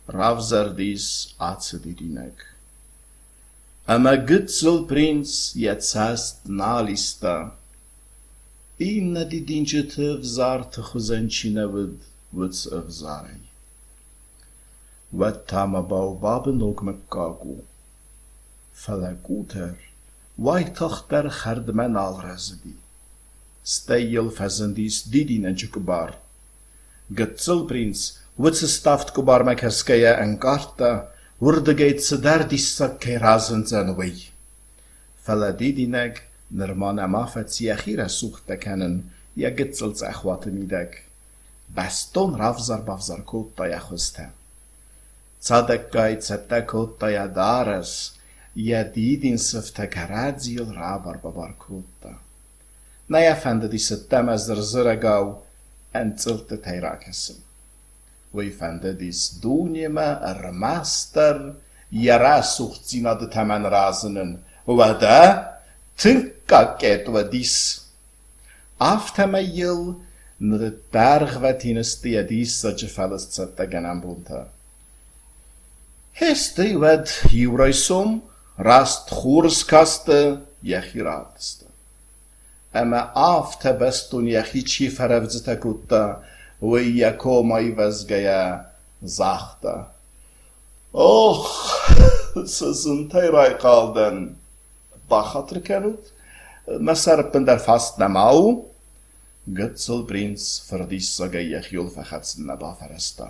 Ravzardis atsedidinek. Ama gitzel prins jetzast nalista. Inna didinjete vzart khuzanchina wuds avzai. Wat tamabau babenog mekagu. Falaguter. Wai tachter khardman alrazdi. Stayel fazandis didinajukbar. Gitzel prins وتس ستافت كبار مكسكيا انكارتا وردگيت سدارديس سكي رازن زنوي فلا ديدينك نرمانا ما فتسي اخيرا سوخ تكنن يا گتسلز اخوات ميدك بستون رفزر بفزر کوتا یا خوسته. صدقای صدق کوتا یا دارس یا دیدین سفته کرادزیل رابر ببر کوتا. نیا فنده دی ستم از درزرگاو انتلت تیراکسم. وی فنده دیس دونیما ارماستر یرا سوختزینا ده تمن رازنن و ده تنکا کت و دیس. Aftamayil na de berg wat hinas die adis such a fellas zat ganam bunta. Heste wat hiuraisom rast khoorskaste yachiratste. Ama afta bestun yachi chi faravzta kutta wa yakoma ivazgaya zakhta. Och, sizin tayray qaldan. Bakhatr kanut. Masarpen daar vast na mau. Gutselprins verdissage Jechiel vergatsen na bafaresta.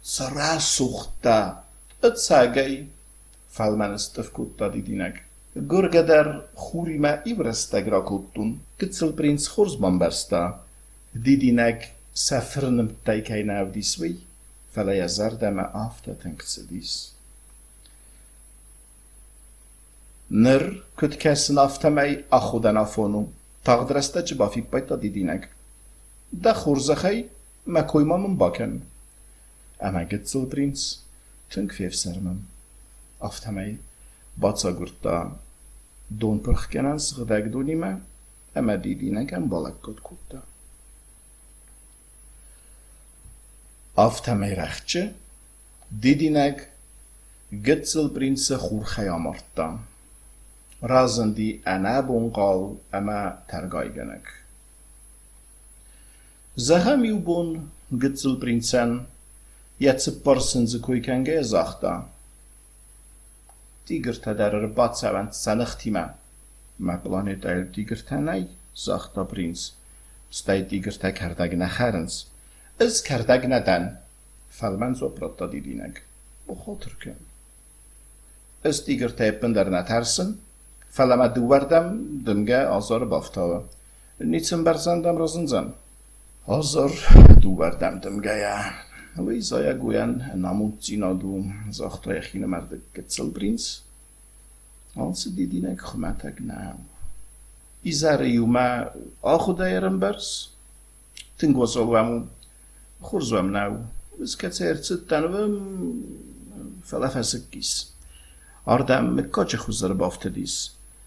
Sara suchta. Het sagay. Falmanestif kutta didinek. Gurgader khurima ivresta grakutun. Gutselprins khorsbambersta. Didinek safrnem taikayna av diswi. Fala yazarda ma afta tanksedis. Nır kütkesin aftamay axudan afonu. Tağdresta cibafi bayta didinek. Da khurzaxay ma koymamın baken. Ama gitzel prins tünk fevsermem. Aftamay batsa gurta don pırxkenan sıgıdak donima. Ama didinek en balak kut kutta. Aftamay raxçı didinek gitzel prinse khurxay amartta. Razandi ana bunqal ama tergayganak. Zaham yubun gitzel prinsen yatsı parsınzı koykenge zaxta. Tigirta der bat sevent sanıxtima. Ma planet el tigirta nay zaxta prins. Stay tigirta kardagna kharens. Iz kardagna dan. Falman zopratta didinek. Bu xotirken. Iz tigirta epender natarsin. Falama duwardam dymge azar baftawa. Nicem barzandam rozenzam. Azar duwardam dymge ya. Wy zaya guyan namut zinadu zaxta yachine marde gitzel prins. Alse didinek khmatak na. Izare yuma akhudayram bars. Tingwazolwamu khurzwam now. Wiskatsertsit tanwam falafasakis. Ardam met kotje khuzar baftadis.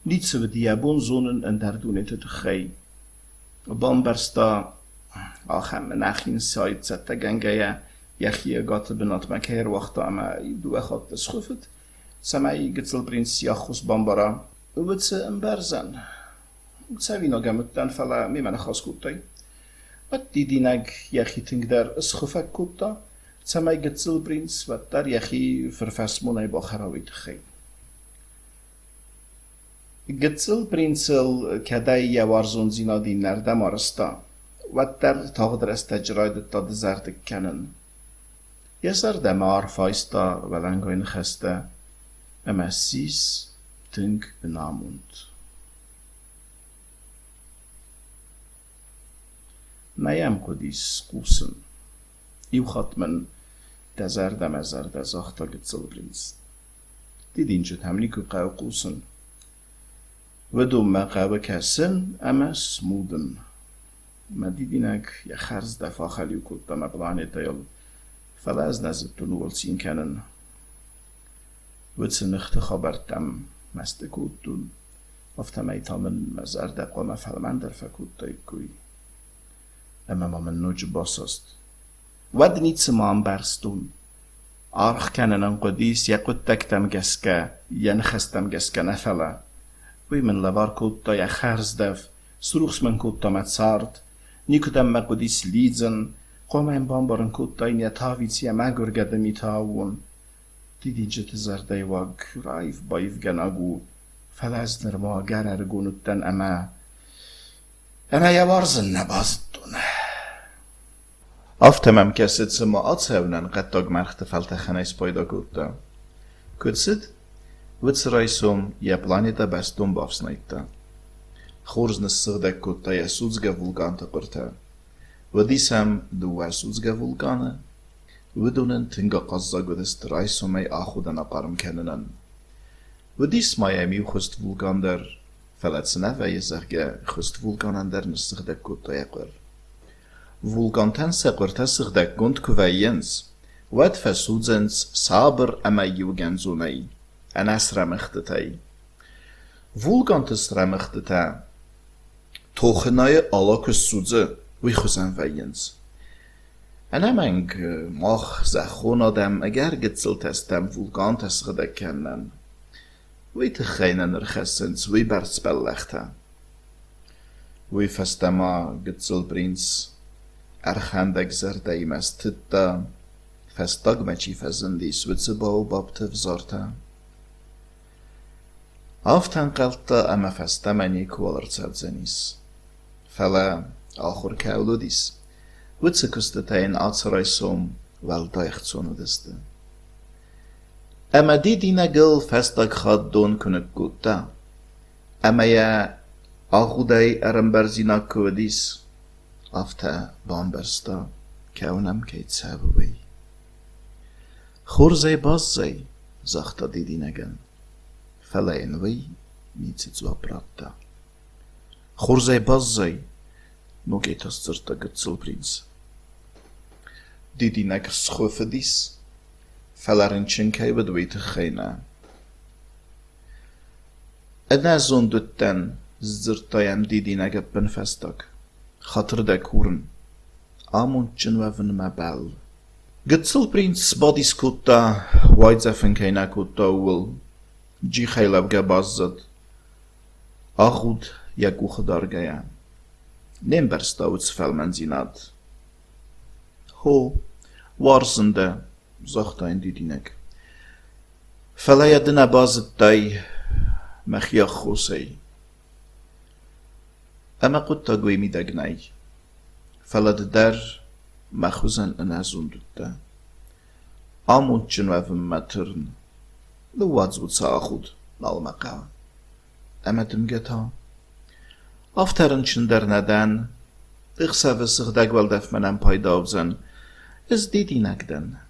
Niet zo die bonzonen en daar doen het te gij. Bambersta آخر من أخين سايد ستجنجيا يخي قات بنات مكير وقتا ما يدو أخذ تسخفت سمعي قتل برنس يخص بامبرا وبتس امبرزن تسوينا جمتن فلا ميمن خاص كوتاي بدي دينك يخي تنقدر اسخفك كوتا سمعي قتل برنس ودار يخي فرفسموني باخراوي تخي قتل برنسل كداي يوارزون زينا دينر دمارستا ودار تقدر استجراید تا دزرد کنن. یه سر دمار فایستا ولنگوین خسته اما سیس تنگ بناموند. نیم کدیس قوسن. ایو خطمن دزرد مزرد زاختا گتسل برینز. دیدین جد هملی که قاو قوسن. و دوم قاو کسن اما سمودن. ما دیدینک یه خرز دفاع خلیو کود تا مبلانه تایل فلا از نزدتون ولسین کنن ودسن اخت خبرتم مست کودتون افتم ایتامن مزار دقوام فلمن در فکود تایب کوی اما ما من نوج باسست ود نیت سمان برستون آرخ کنن ان قدیس یا قد تکتم گسکه یا نخستم گسکه نفلا وی من لبار کود تا یه خرز دف سروخس من کود تا متسارد نیکودم مقدیس لیزن قومم بامبارن کودتاین یا تاویت یا مگرگده میتاون دیدی جت زرده واگ رایف بایف گناگو فلاز نرما گرر گونتن اما یا وارزن نبازدون افتمم کسید سماعات سونن قطاق مرخت فلتخنیس پایدا کودتا کدسید ویدس رایسوم یا پلانیتا بستون بافسنایتا خورز نسخدک کودتا یا سوزگه ولگان تقرتا وديسم دواسوزغا فولكانا ودونن تنغا قزا قدست رايسو مي آخودنا قارم كننن وديس مايامي وخست فولكان در فلاتسنا ويزغا خست فولكانان در نسخدك كوتا يقر فولكان تنسقر تسخدك كنت كوفاينز ود فسودزنز صابر اما يوغنزوني انا سرمختتاي فولكان تسرمختتا توخناي الا كسودزه وی خوزن وینز. انا منگ ماخ زخون آدم اگر گتزل تستم فولکان تسخده کنن. وی تخینن رخصنز وی برس بلخته. وی فستما گتزل برینز ارخندگ زرده ایمستده فستاگ مچی فزندی سویتز باو بابت وزارته. آفتن قلطه اما فستمانی کوالرتسد زنیز. فلا آخر کولو دیس ویتس کستتاین آتسرای سوم ول دایخت سونو دسته اما دیدی نگل فستاگ خاد دون کنک گوتا اما یا آخودای ارمبرزینا کو دیس آفتا بامبرستا کونم کیت سابوی خورزای باززای زختا دیدی نگن فلا اینوی میتزوا براتا خورزای باززای نوگیت از زرتا گتزل برینز. دیدی نگر سخوف دیس فلارن چنکای بدویت خینا. انا زون دوتن زرتایم دیدی نگر بنفستاک خاطر دا کورن آمون چنوفن مبال. گتزل برینز بادیس کوتا واید زفن کینا کوتا اول جی خیلاب گا بازد آخود یکو خدار گیا. نیم برستاوت فلمنزیناد. هو وارزنده زختا این دیدینک. فلای دنا بازد دای مخیا خوسی. اما قطا گوی می دگنای. فلاد در مخوزن انازون دوده. آمون چنوفم مترن. لواد زود ساخود نالمقا. اما دمگتا. آفترن چندر ندن دخسا و سخدگ والدف منم پایدا بزن از دیدی نگدن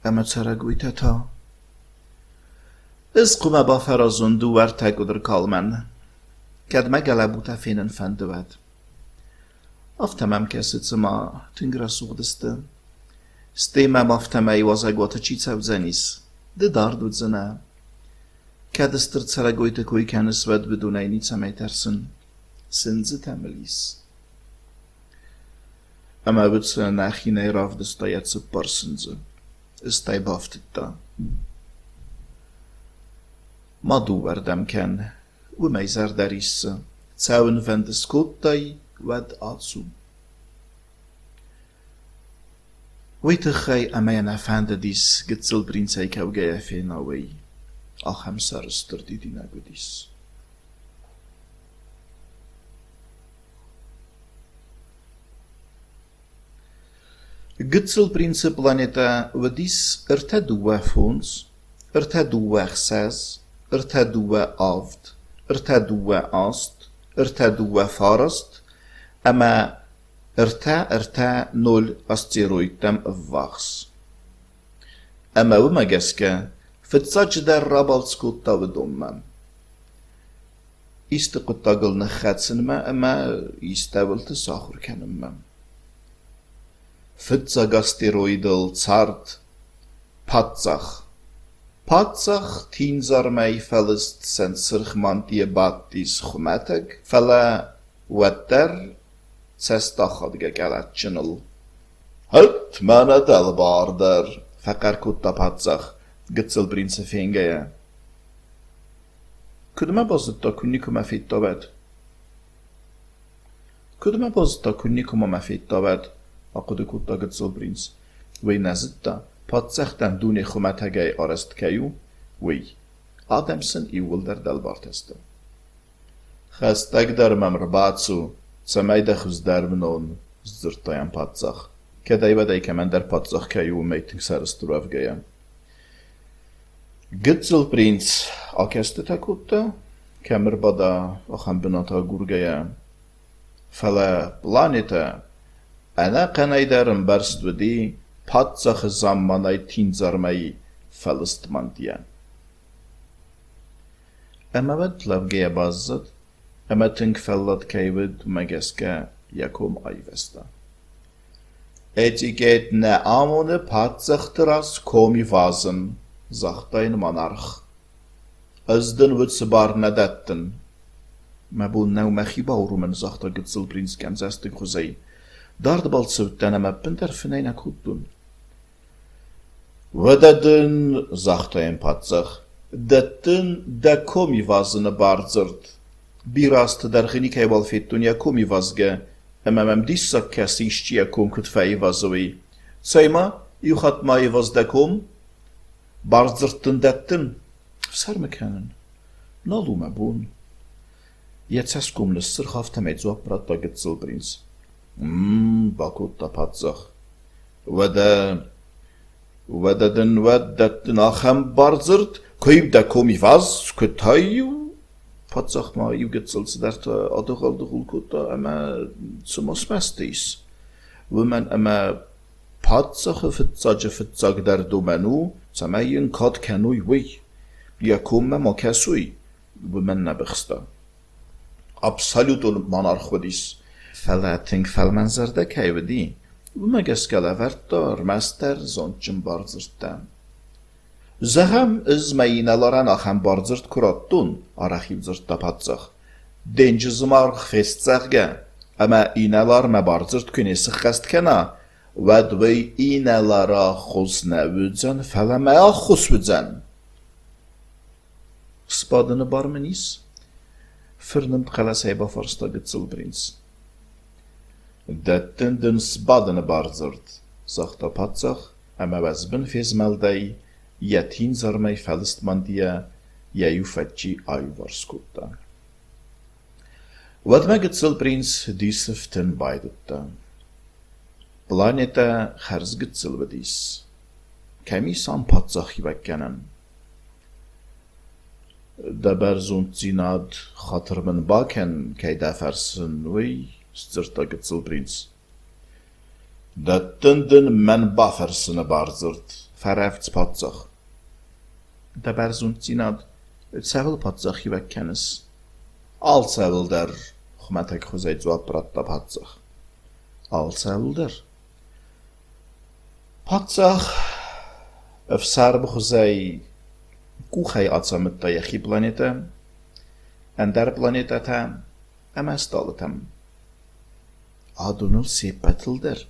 اما چرا تا از قوم با فرازون دوار تگودر کالمن کد مگلبوتا فینن فندواد آفتمم کسی ما تنگرا سوغدسته استیمم آفتم ایوازگواتا چی چوزنیس ده داردود زنه کد استر چرا کوی کنس ود بدون اینی چمی ترسن سنزه تملیس. اما بودس نخینه راف دستایت سپار سنزه. استای بافتید دا. ما دو وردم کن و میزر دریس تاون وندس کودتای ود آتسو. ویت خی اما یا نفند دیس گتزل برینسای که وگه فیناوی آخم سرستر دیدی نگو دیس. گتزل برینس پلانتا و دیس ارتدوه فونز، ارتدوه خساز، ارتدوه آفت، ارتدوه آست، ارتدوه فارست، اما ارتا نول استيرويدتم افواخس. اما وما جسكا فتساج در رابال سكوتا ودومم. إست قطا قلنا خاتسن ما اما يستاول تساخر كانم. فتسا استيرويدل تسارت پاتزاخ. پاتزاخ تينزار ماي فلست سنسرخ مانتيه باتيس خماتك فلا ودر سستاخدگه گلت چنل. هلت مانا دل باردر فقر کتا پاتزاخ گتزل برینس فینگه. کدوم بازد تا کنی که مفید دابد؟ کدوم بازد تا کنی که مفید دابد؟ اقود کتا گتزل برینس. وی نزد تا پاتزاخ دن دونه خمتگه آرست کیو وی. آدمسن ایول در دل بارتسته. خستگ در ممرباتسو سمای دخوز در منون زرتایم پاتزاخ که دایبادای که من در پاتزاخ کیو میتنگ سرستروف گیم. گتزل برینس آکسته تا کتا کمر بادا آخم بناتا گور گیم. فلا پلانیتا Ana qanaydarim barstudi, patsach zammanay tinzarmay falistmandiya. Ama lavgaya bazzad, ama tinkfellat kayvid magaska yakum ayvesta. Etiket ne amone patsachtras komi vazen, zachtayn monarch. Azden witsebar nadatten. Maar boel nou mechiba orumen zachter gitzelprins kanzastig gezei. Daar de baltsoutten en met punter venijn goed doen. Wadadun, zacht hij een patzig. Datten da komi vazene barzert. Birast der genik hij wel fettun ja komi vazge. Ama mem dissa kasi işçiye kom kut fei vazovi. Sayma, yuhat mai vaz da kom. Barzertten datten. Sar mekanen. Nalu mabun. Jetzt kom nesser hafte met zo prat da gitzelprins. Bakut da patzig. Wadadun waddatten achem barzert. Koyib da komi vaz kutayu. Patzig ma yu gitzels dert adogal de hulkuta ama sumos mestis. Women ama patzig fitzag der domenu. Samayin kat kanui wi. Yakum ma kasui. Women nabixsta. Absolutul monarchudis. Fela think felmenzerde kayvedi. Umegaskala vertar master zonchim barzırttan. Zaham izmayinalara achem barzırt kurattun. Arachiv zırtta patzach. Dencizmar festzagge. Ama inalar me barzırt künesi khastkena. Vadvey inalara khusne vüdzen felemea khusvüdzen. Spadını barmenis. Fırnım kalasayba farsta gitzelprins. Datten den spadını barzırt. Zachta patzach, ama vazbin fezmeldey, yatin zarmay falistmandiya, yayu fatchi ayvarskutta. Vadma gitzelprins disiften baydutta. Planeta kharz gitzelvedis. Kami san patzach yivakkanen. Dabar zunzinad khatırmın baken kayda fersin vey stırta gitzelprins. Dattenden men bafersine barzırt fereft patzach. Dabar zunzinad sevil patzach yivakkanis. Al sevil der hukmetek khuzay cevap bratta patzach. Al sevil der. Patzach efsar bkhuzay Kuchay atsamıtta yahi planeta, ender planetatam, ama stalatam. Hadonul seppetilder,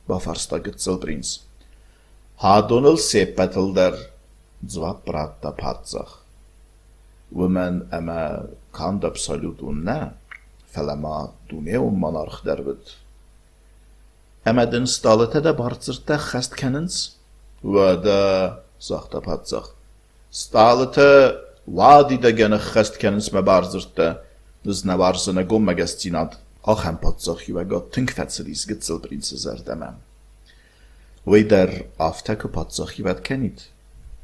bafarsta gitzelprins. Hadonul seppetilder, cevap bratta patzach. Women ama kand absolutun ne, felema duneum monarch dervid. Ama den stalata da barzırta khastkenins, vada zachta patzach. Stalata vadide gene khastkens me barzırta, nızna varsına gommegestinad. Achem patzach yuvaga tinkfetselis gitzelprins zerdemem. Weider aftek patzach yuvad kenit.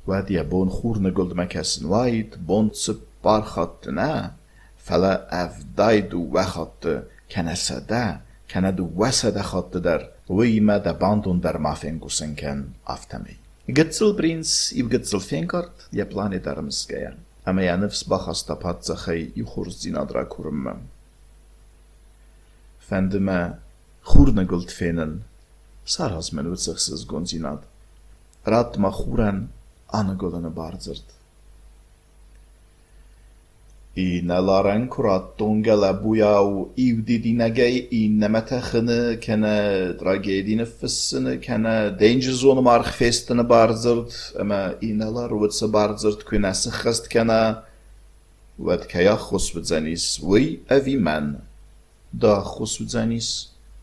Wadiya bon khurne guldme kesin vaid, bon tsip barkhat ne. Fela evdaydu vekhatte kenesede, kenedu vesede khatte der. Wima de bandun der mafengusen ken aftemi. Gitzelprins iv gitzelfenkart je planetarmskaya. Ama ya nefs bakhasta patzakhay yukhurzinadra kurmem. Fendime khurne guldfenen saraz men utsikhsiz gonzinad. Ratma khuran anagolene barzırt. İnelaren kurat dongela buyav ivdidinegey innemetechine kene tragedine fissine kene danger zone march festine barzırt ama inelar witse barzırt künesi khast kene wet kaya khusbzanis wi aviman da khusbzanis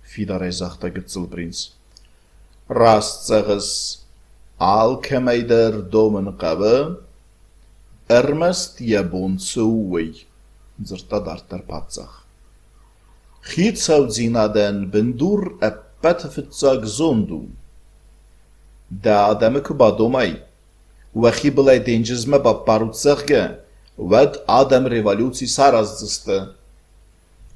fidare zachta gitzelprins rast zages al kemeider domen qabe Ermest jabonsuwi, zerta darter patzach. Giet zou zinaden bendur e petfitzag zondu. Da adame kubadomay. Wachi belay denjizme ba parutzachge. Wed adam revolutie sarazdiste.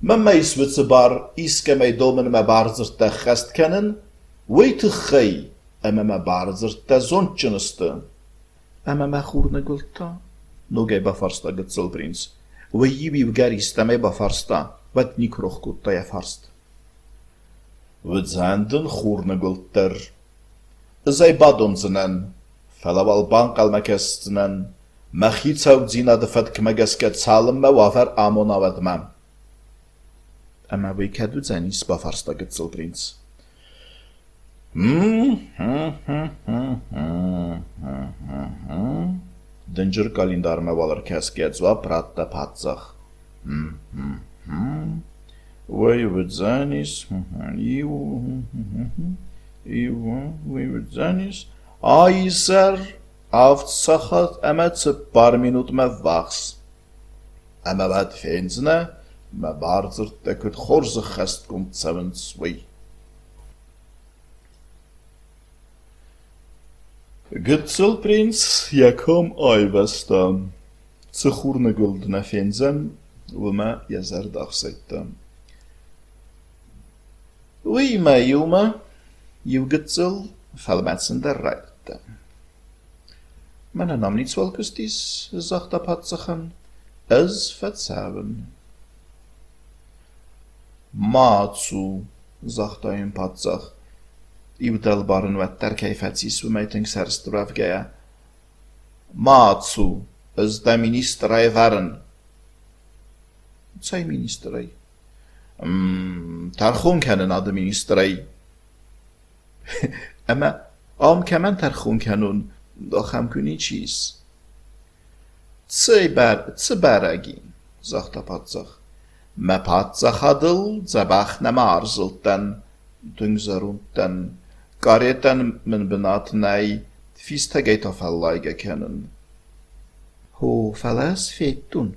Men mij switsebar iske mij domen me barzer te gest kennen, weet te gij, en me barzer te zontjeneste. En me goerne gulta, nog hij befarsta getzelprins. We jibi garista mij befarsta, wat niet kroch kutta je farst. We zenden goerne gulter. Zij badonzenen, felawal bank al mekestenen, mechit zou zina de fetk megesket salem me wafer amona wedmem. Ama we kedu zenis befarsta getzelprins. Dëngjër kalindar me valar keskedzva pratta patzach. Way with zanis, way with zanis. Aiser, aftsachat emet se paar minut me vachs. Ema wat fenzene, me barzer tekut gorze gest komt sevens way. Getzelprins, je kom aivesta. Ze goerne guldene finzen, wuma je zerdag zette. Wie me jume, ju getzel, felmetsen der reite. Men nam niets welkes dies, zag de patsachen, is verzeven. Maatsu, zag de een patsach. Iudelbaren wat terkijfetsis we mij ten serstraf gea. Maatsu is de ministerij varen. Wat zei ministerij? Tarchon kennen na de ministerij. Ama am kemen tarchon kennen, doch hem kunichis. Tse beragin, zegt de patsach. Me patsach hadel, zabach nem arzulten, dungzerunten. Kareten men benat nej, fistegeit of allige kennen. Ho, falas fetun,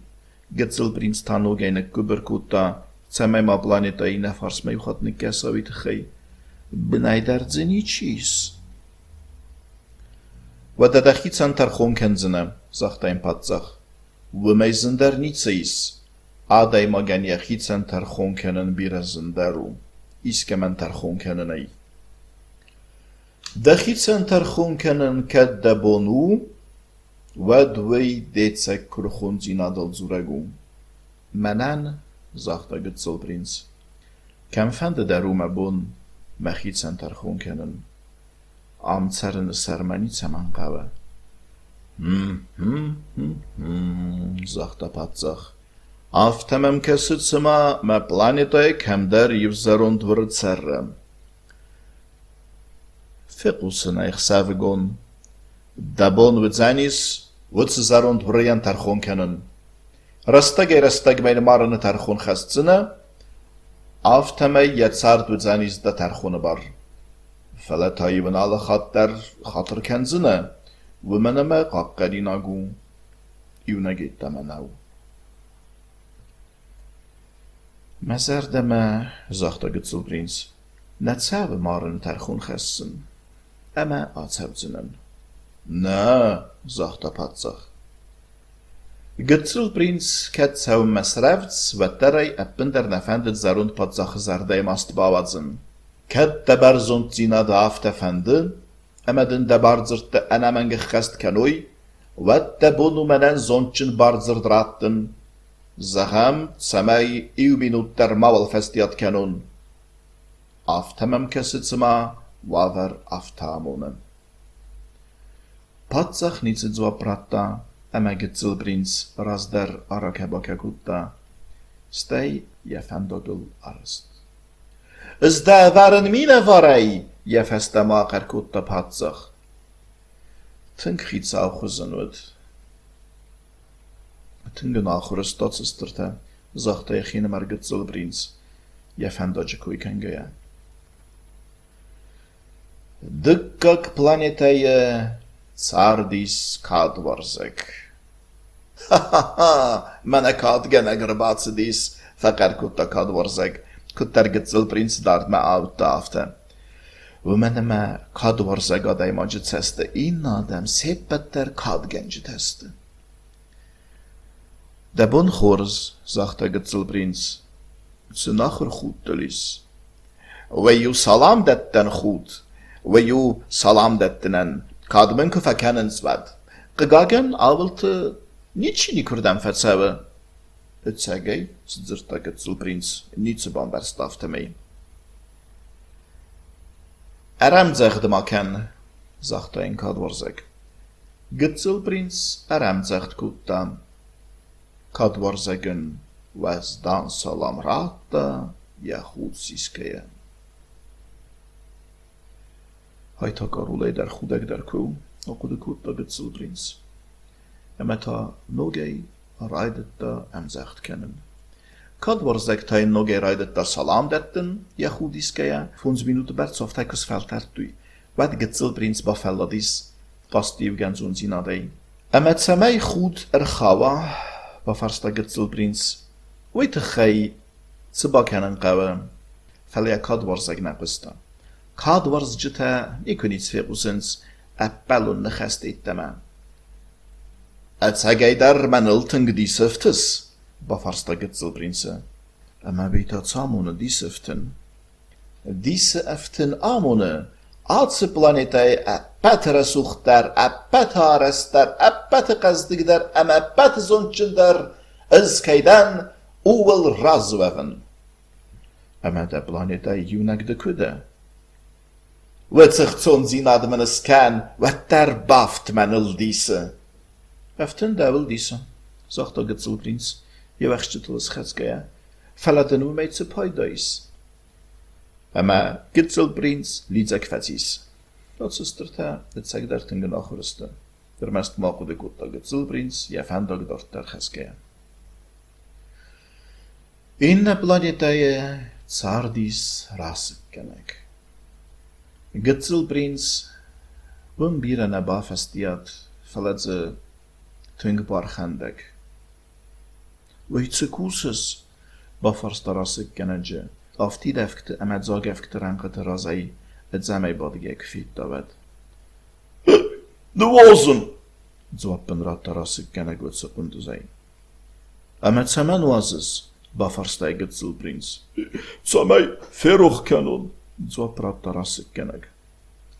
getzelprins tanog eine kuberkuta, tsemai ma planeta ine fars me uchat nikesa vitchei. Benaider zenichis. Wat de dachitsan tarchon kenzene, sagt ein patzach. We mei zender nitseis. Adai ma gen jachitsan tarchon kennen bira zenderu. Iske men tarchon kennen ei. Dachitsan tarchon kennen ket de bonu, wadwei deetsek kruchon zinadal zuregu. Menen, sagt de getzelprins. Kem fende derume bon, mechitsan tarchon kennen. Am zerren sermani zemankawe. Sagt de patzach. Aftemem kesitsema me planetoi kem der jivzerund vrt serrem. Fiqusen eich savegon. Dabon wit zanis, wit ze zarond vrijan tarchon kennen. Rastag meine marne tarchon chastsene, aftemei jetzard wit zanis da tarchon bar. Felet hayven alle khater kenzene, wimeneme qaqqadinagu, iwnagit tamanau. Mezerdeme, zegt de getzelprins, net zelve marne tarchon chassen. Ama atzebzenen. Nee, zegt de patzach. Getzelprins ket zou mesrevts wetterij eppender nefendet zarund patzach zardij mast bawadzen. Ket debar zont zina de aftefende, emeden de barzerte enemen gechest kenoi, wet de bonu menen zontjen barzer draten, zaham tsemei iu minut der mawel festiat kenon. Aftemem kesitsema, waver aftamonen. Patzach nitzit zwa pratta, eme getzelprins raz der arakebake kutta, stej je fendogul arst. Is de waren mine varei, je feste maker kutta patzach. Tink giets auch gezenut. Tingen achurus totsisterte, zegt hij geen maar getzelprins, je fendogje koei kan geja. Dykkak planeteje Tsardis kadvarzek. Mene kad gene grbatsidis, fakar kutta kadvarzek, kuttar getzelprins dard me avtafte. و منم kad varzegada imacı teste, in adem seppetter kad genci teste. De bon chorz, sagt der Getzelprins, ze nacher goed telis. Weyu salam detten goed. Weyu salam dettenen. Kadmen ke fakennenswert. Gegangen abelte niçini kurdem fetseve. Etsegey, zırta gıtsıl prins, niçi bamberstafte mey. Eremzegde maken, sagte ein Kadwarzeg. Gıtsıl prins, eremzegd kuttam. Kadwarzegen, was dan salam rata, Yahud siskeye. Hayta karuley der chudek der ku, okude kutta gıtsıl prins. Emeta nogey, raydetta emzegd kennen. Kadwarzeg tain nogey raydetta salam detten, Yahudiskeye, 5 minuten bertsoftekes feltertui. Vad gıtsıl prins bafelladis, pastiv genzun zinadei. Emet semey chud erchava, bafarsta gıtsıl prins. Weyte chey, tsiba kennen qawe, felya Kadwarzeg nepista. Kadwarzgite, ikunits fequsens, appelun nechest ittema. Etsegey der menelten gediseftes, bafarsta gıtsıl prinse. Ama bita tsamone diseften. Dise eften amone, atse planetay petere suchter, pet harester, pet qazdigder, ama pet zonchinder, izkeyden uwel razweven. Ama de planetay yunak de kude. Wetzig zon zinad men scan, wat der baft menel dise. Eften devil dise, zegt de gıtsıl prins. Je wegstuttel schetskaya. Fella nu meid ze paidais. Ama gıtsıl prins lidzek fetsis. Dat sisterte, het zeg der tingen nachruste. Der mest mako de kutta gıtsıl prins, je fendag dort der cheskaya. Inne planetaje tsardis rasik kenek. Gıtsıl prins, bun bira neba festiyat, fella ze twingbar chendek. Weitse kursus, bafarsta rasik kenedje, afti defkte emet zagefkte renkete razai, et zemei badigek fit davet. De wazen! Zwappen ratta rasik kenek wat se unduzei. Emet semen wazes, bafarsta gıtsıl prins. Zemei feruch kenon, zwap ratta rasik kenek.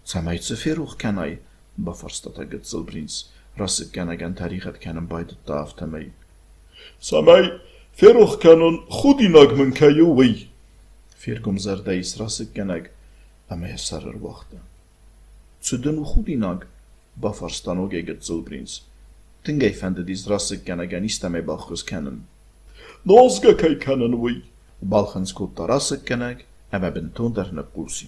Zemei tse feruch kenai, bafarsta ta gıtsıl prins. Rasik kenegen tarichet kenen baydet daftemei. Samay, feruch kenon chudinag men kayoui. Firgum zerdeis rasik keneg, ama yesarer wachte. Zudenu chudinag, bafarstan oge gıtsıl prins. Tingei fende dis rasik kenegen istemei balchus kennen. Nozge kei kennen wei. Balchens kutta rasik keneg, ama benton der ne kursi.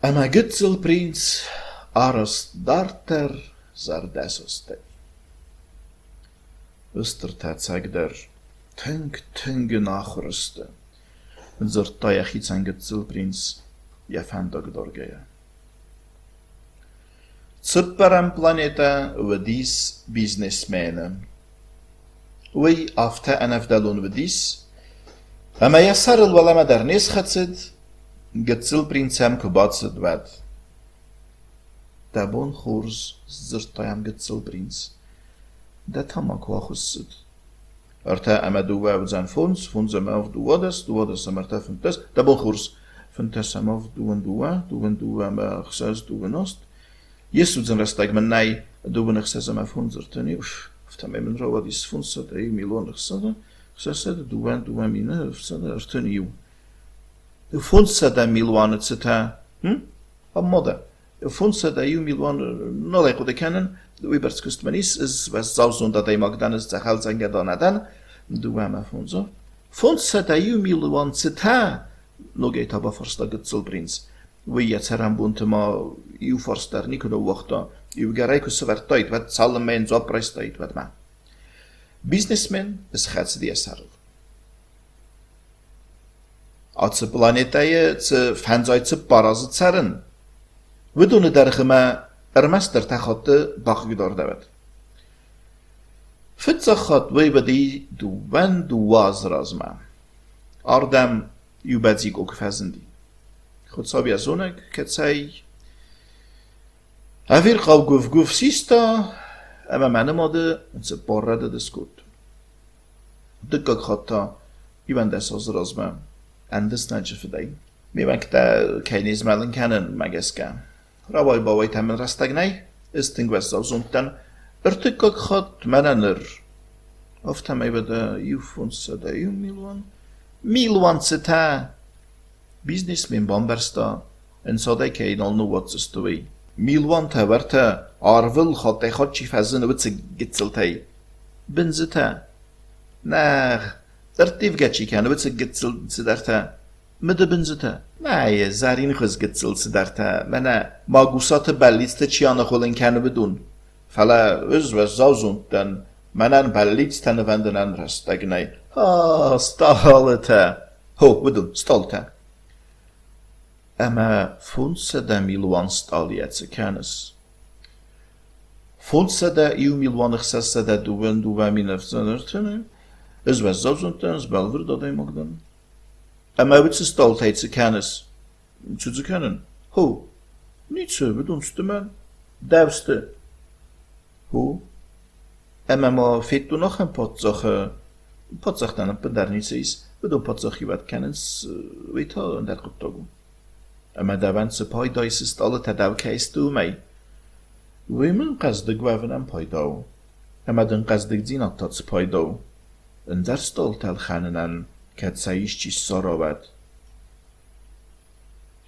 Ama gıtsıl prins, aras darter zardesostei. Östertet zeg der, tunge nachruste. Zerta jachits en gıtsıl prins, je fendag dorgeje. Zipperem planeta we dis businessmenen. Wei afte en efdelun we dis, ama yasaril walama der nis chatsid, gıtsıl prinsem kubatsid wed. Dabon churs zertayam gıtsıl prins. Dat hamak wachussid. Arte ama duwa wzan funs amaf duwades amarta funtes, dabon churs funtes amaf duwa ma chsas duwenost. Jesu zan restag men nay duwen chsas amaf funzerteni, uftam men rawa dis funsat ei milon chsas duwan mine fsad arteni. Funsat a milwan etc. Ammoda. Funsat a milwan no leko de kennen. De Uibertskustmanis is was zauzon dat hij magdanis zachal zijn gedanadan, duwama funzo. Funsa da milwan zeta, no geht aber forsta gıtsıl prins. We jetzt herambunte ma forster nikono wachta, gereiku severtait, wat zallen mijn zoppreistait, wat ma. Businessman is gats die esarl. Atse planetaje ze fanzait ze parazit saren. We doen het dergema Ermester tachotte bagdor davet. Fitzachat weibadi du waz razma. Ardem yubadzik ook fezendi. Goed sabi azonek ketsay. Avir qaw guf sista, ama manamade en se porrade de skut. Dykak hatta iwenders az rozma. Endes nece fidei. Mi vekte keinis melin kennen megeske. Rabaj bawai temen rastagnai, istingwes zawzunten, Dykak hat menenir. Ofta mij bede juffonsa da milwan. Milwan zeta. Businessmen bombersta. En sadai kein al nu wat stoi. Milwan ta werte arvel hat hij hatchi fazen witse gitzeltei. Benzeta. Naar. Dertief gatchi kan witse gitzel sidarta. Mede benzeta. Nee, zarin khuz gitzel sidarta. Mena magusat balliste chiana kholen kan bedun. Fala öz ve zawzunten menen ballitsten vendenen rastagnai. Ha, stalta. Ho, bedun, stalta. Ama funse da milwan stalietse kennis. Funse da milwan xesse da duwa minefzenertene. Ez was zawzunten zbelver dat hij mogden. Ama witse staltheidse kennis. Zu kennen. Ho, niet zo bedunste men. Duiste. Ho. Ama ma fit du nog een potzach dan een pendarnice is. Bedun potzach je wat kennis. Weet ha, en dat goed togo. Ama da wense paydais ist alle tadaw keis du mij. Wimen qazdig waven en paydaw. Ama den qazdig zinat tats paydaw. En der stoltel khanenen ket sayishchi sorowet.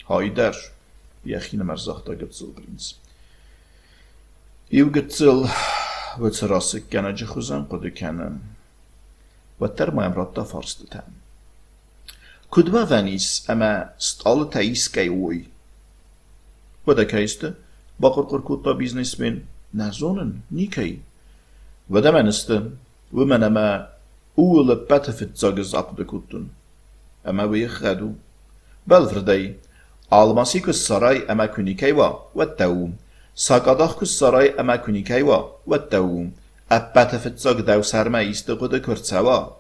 Hayder. Yachine marzachta gitzel prins. Iw gitzel wat rasik ganaj khuzan qod kanen. Watter ma emratta farstetan. Kudwa vanis ama stalle tais kayoi. Wada kaiste bakır korkutta businessmen nazonen nikay. Wada maniste women ama oele petefit zagez apde kutun. Ama we khadu. Belverdai almasikus saray ama kunikaywa wattau. Sakadakhus saray ama kunikaywa wattau. Petefit zag daw sarma iste qode kurtsawa.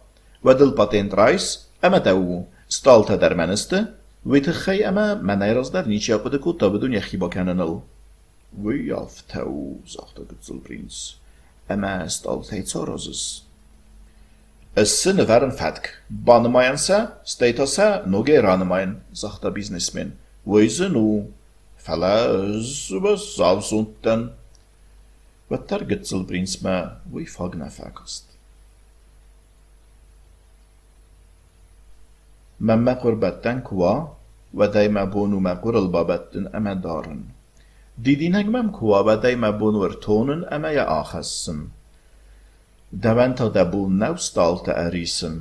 Wadil patent rais ama daw. Stalta der meniste, weet gij ama maneiras der niet op de kota bedoen je giba kanenal. Wie aftau, zegt de gutselprins. Ama staltheid sorozes. Es sinne waren fatk. Banemayansa, statasa, noge ranemayan, zegt de businessman. Weise nu, falla was zavzunten. Wat der gutselprins ma, wie fagna fakast. مما قربتن كوا و دايما بونو ما قرل بابتن اما دارن ديدينك مم كوا و دايما بونو ارتونن اما يا آخسن دوانتا دبول نو ستالت اريسن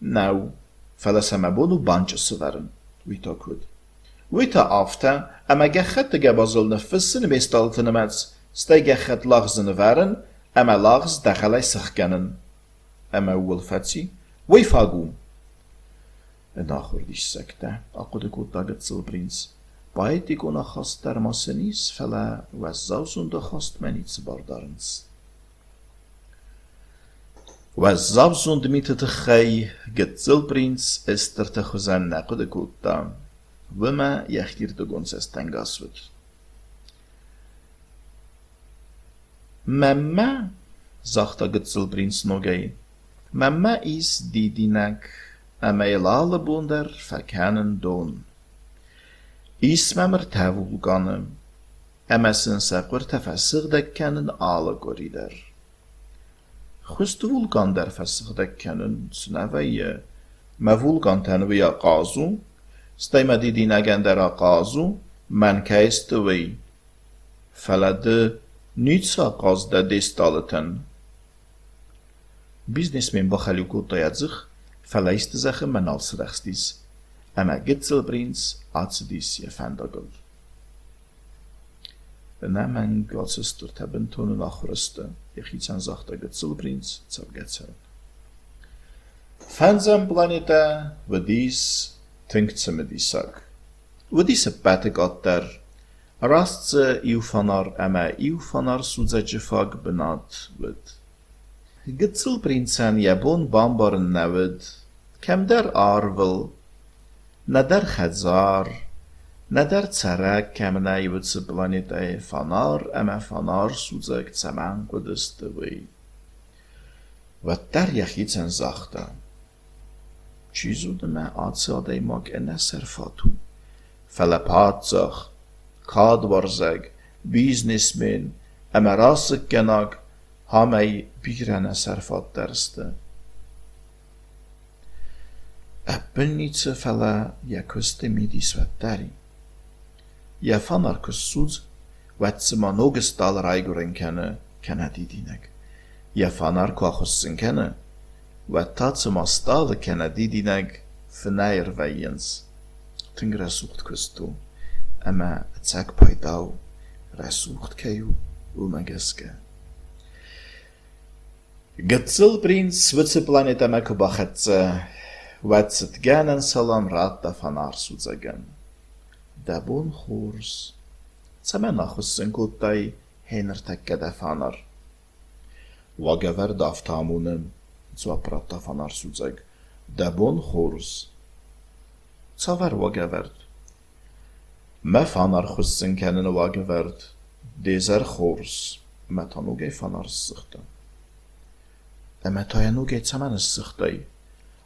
نو فلسما بونو بانج سورن ويتا كود ويتا آفتا اما گخت گبازل نفسن مستالت نمتس ستا گخت لاغزن ورن اما لاغز دخلي سخگنن اما ولفتسي ويفاقو En nachordis sekte, akode kota gitzelprins. Paetik ona gast der massenis, felle was zavzunde gast menits bardarens. Was zavzund mitte te gij, gitzelprins, is er te gezien nakode kota. Wima jechtir de gonses tengaswit. Mamma, zegt de gitzelprins nogei. Mamma is die dinak. Ama ilale bonder verkennen don. İsmemer tevulganı. Emesin sekur tefessıgdek kennen ale gorider. Xust vulgan der fessıgdek kennen süneveye. Me vulgan tenviye qazu. Steyme didine gendera qazu. Men keistevi. Felede nütsa qazda destaleten. Businessmen baxalikutta yadzıg. Verleist zeggen men als rechtsdies, en met gitzelprins atzedies je vendagel. Na men godsester hebben tonen achruste, je giet zijn zachte gitzelprins, zal getzel. Fanzem planeta, wat dies, tinkt ze met die sag. Wat diese pette gat der, rast ze iw vanar, ema iw vanar sudzetje fag benat wird. Gitzelprinsen jebon bambaren neved, kem der arvel, ne der khazar, ne der tsarak kem nejvetse planetay fanar ema fanar suzek tsaman kodeste vei. Wat yachitsen zachte. Cizu de me atsade mag enesser fatu. Felepatzach, kadwarzeg, businessmen, emerasik genag, hamei biren eser fat derste. Eppelnitse fele kuste midis vetteri. Fanar kussuz, wetse man ogestal reigoren kenne didinek. Fanar kwachussin kenne, wettatse ma stale kenne didinek, verneier vejens. Ting resucht kustu, ema etzek paidau, resucht keju, umegeske. Gitzel prins, witse planet ema kubachetze, wetset genen salam ratta fanar suzegen. Dabun khurs. Tsamena khussin kuttay hener tekkede fanar. Wagever daftamunen, zuapratta fanar suzeg. Dabun khurs. Tsaver wageverd. Me fanar khussin kenen wageverd. Dezer khurs. Metanuge fanar sichte. Emetayanuge tsamen sichtay.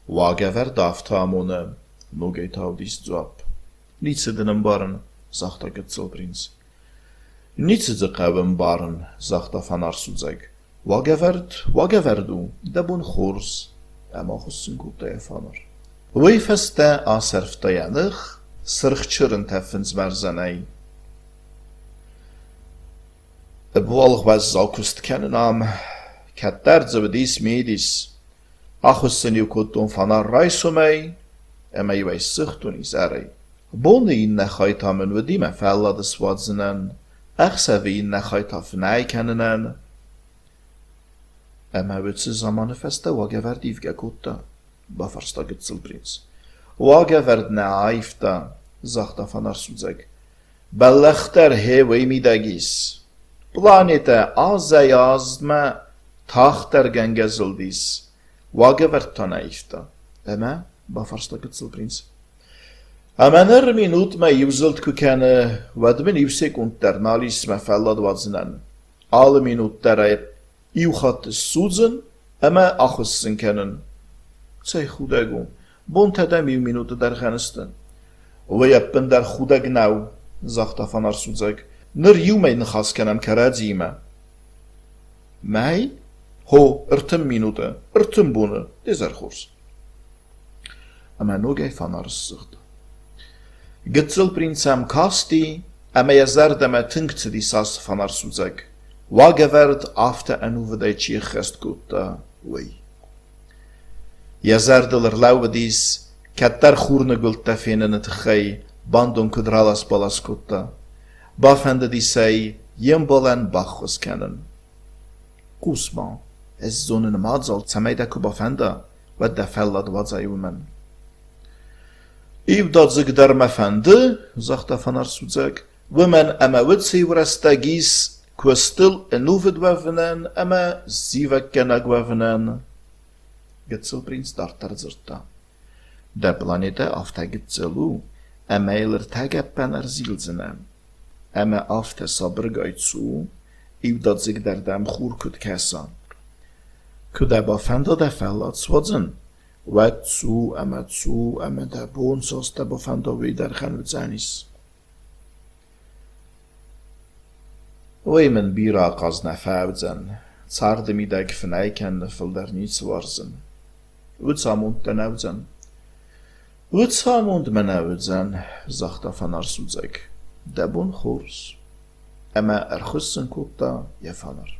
Wagever daftamunen, nuge taudis zuap. Nietse den baren, zegt de Gitzelprins. Nietse de qawem baren, zegt de Fanar suzeg. Wageverdu, de bun khurs, ema khussin kutte Fanar. Wei feste aserfte yanig, sirchchuren teffens verzenei. Boalg was zaukust kennen am, katterze bedis medis. Achussin ju kuttun Fanar reisumei, ema ju weis sichtun isarei. Boni nechait hamen we die me fella de swadsenen, echsevi nechait hafnei kennenen. Ema witse zamane feste wageverd ivge kutta, bafarsta Gitzelprins. Wageverd ne aifta, zachta Fanar suzeg. Bellechter hewei midagis. Planete azey azme, tachter gengezildis. Wageverd ta naifta. Ema, bafarsta Gitzelprins. Amener minut me juzelt kukene, wat men ivsek unternalis me fellad wadzenen. Alle minut der iuchat suzen, eme achussin kennen. Zij goedegu, bont hedem iu minute der genisten. We jeppen der goedeg nou, zegt Fanar suzeg, ner iu mijn gas kenem keredzime. Mij? Ho, minute, bune, is khurs. Eme noge Fanar zucht. Gitzelprinsam kasti, eme jezerdeme tinkce di sas Fanar suzeg. Wageverd afte en uvedei gest gutta, wei. Jezerdeler lauwe dis, ketter goerne gulte finnen het gei, bandon kudralas balas gutta. Bafende di sei, jembolen bachus kennen. Kusma, es zonen madzal tsameida kubafenda, wat de fellad wadzai umen. Iw dat zich der mefende, zegt Fanar suzeg, women eme witsi wrestagis, Kwestil en uvid wevenen, eme zivek kenag wevenen. Gitzelprins dartar zirta. De planete afte Gitzelu, eme iler tege pener zielzenen. Eme afte sabr gaitsu, iw dat zich der dem chur kud kesan. Kude bafenda de fellat swadzen. Wet zu, eme de boonsos de bafenda wieder gen zanis. Oemen bira qazna faudzen, tsarde middag fneiken filder niets warzen. Utsamund tenauzen. Utsamund menauzen, zegt Fanar suzeg. Debun khurs. Ema erchussen kutta, Fanar.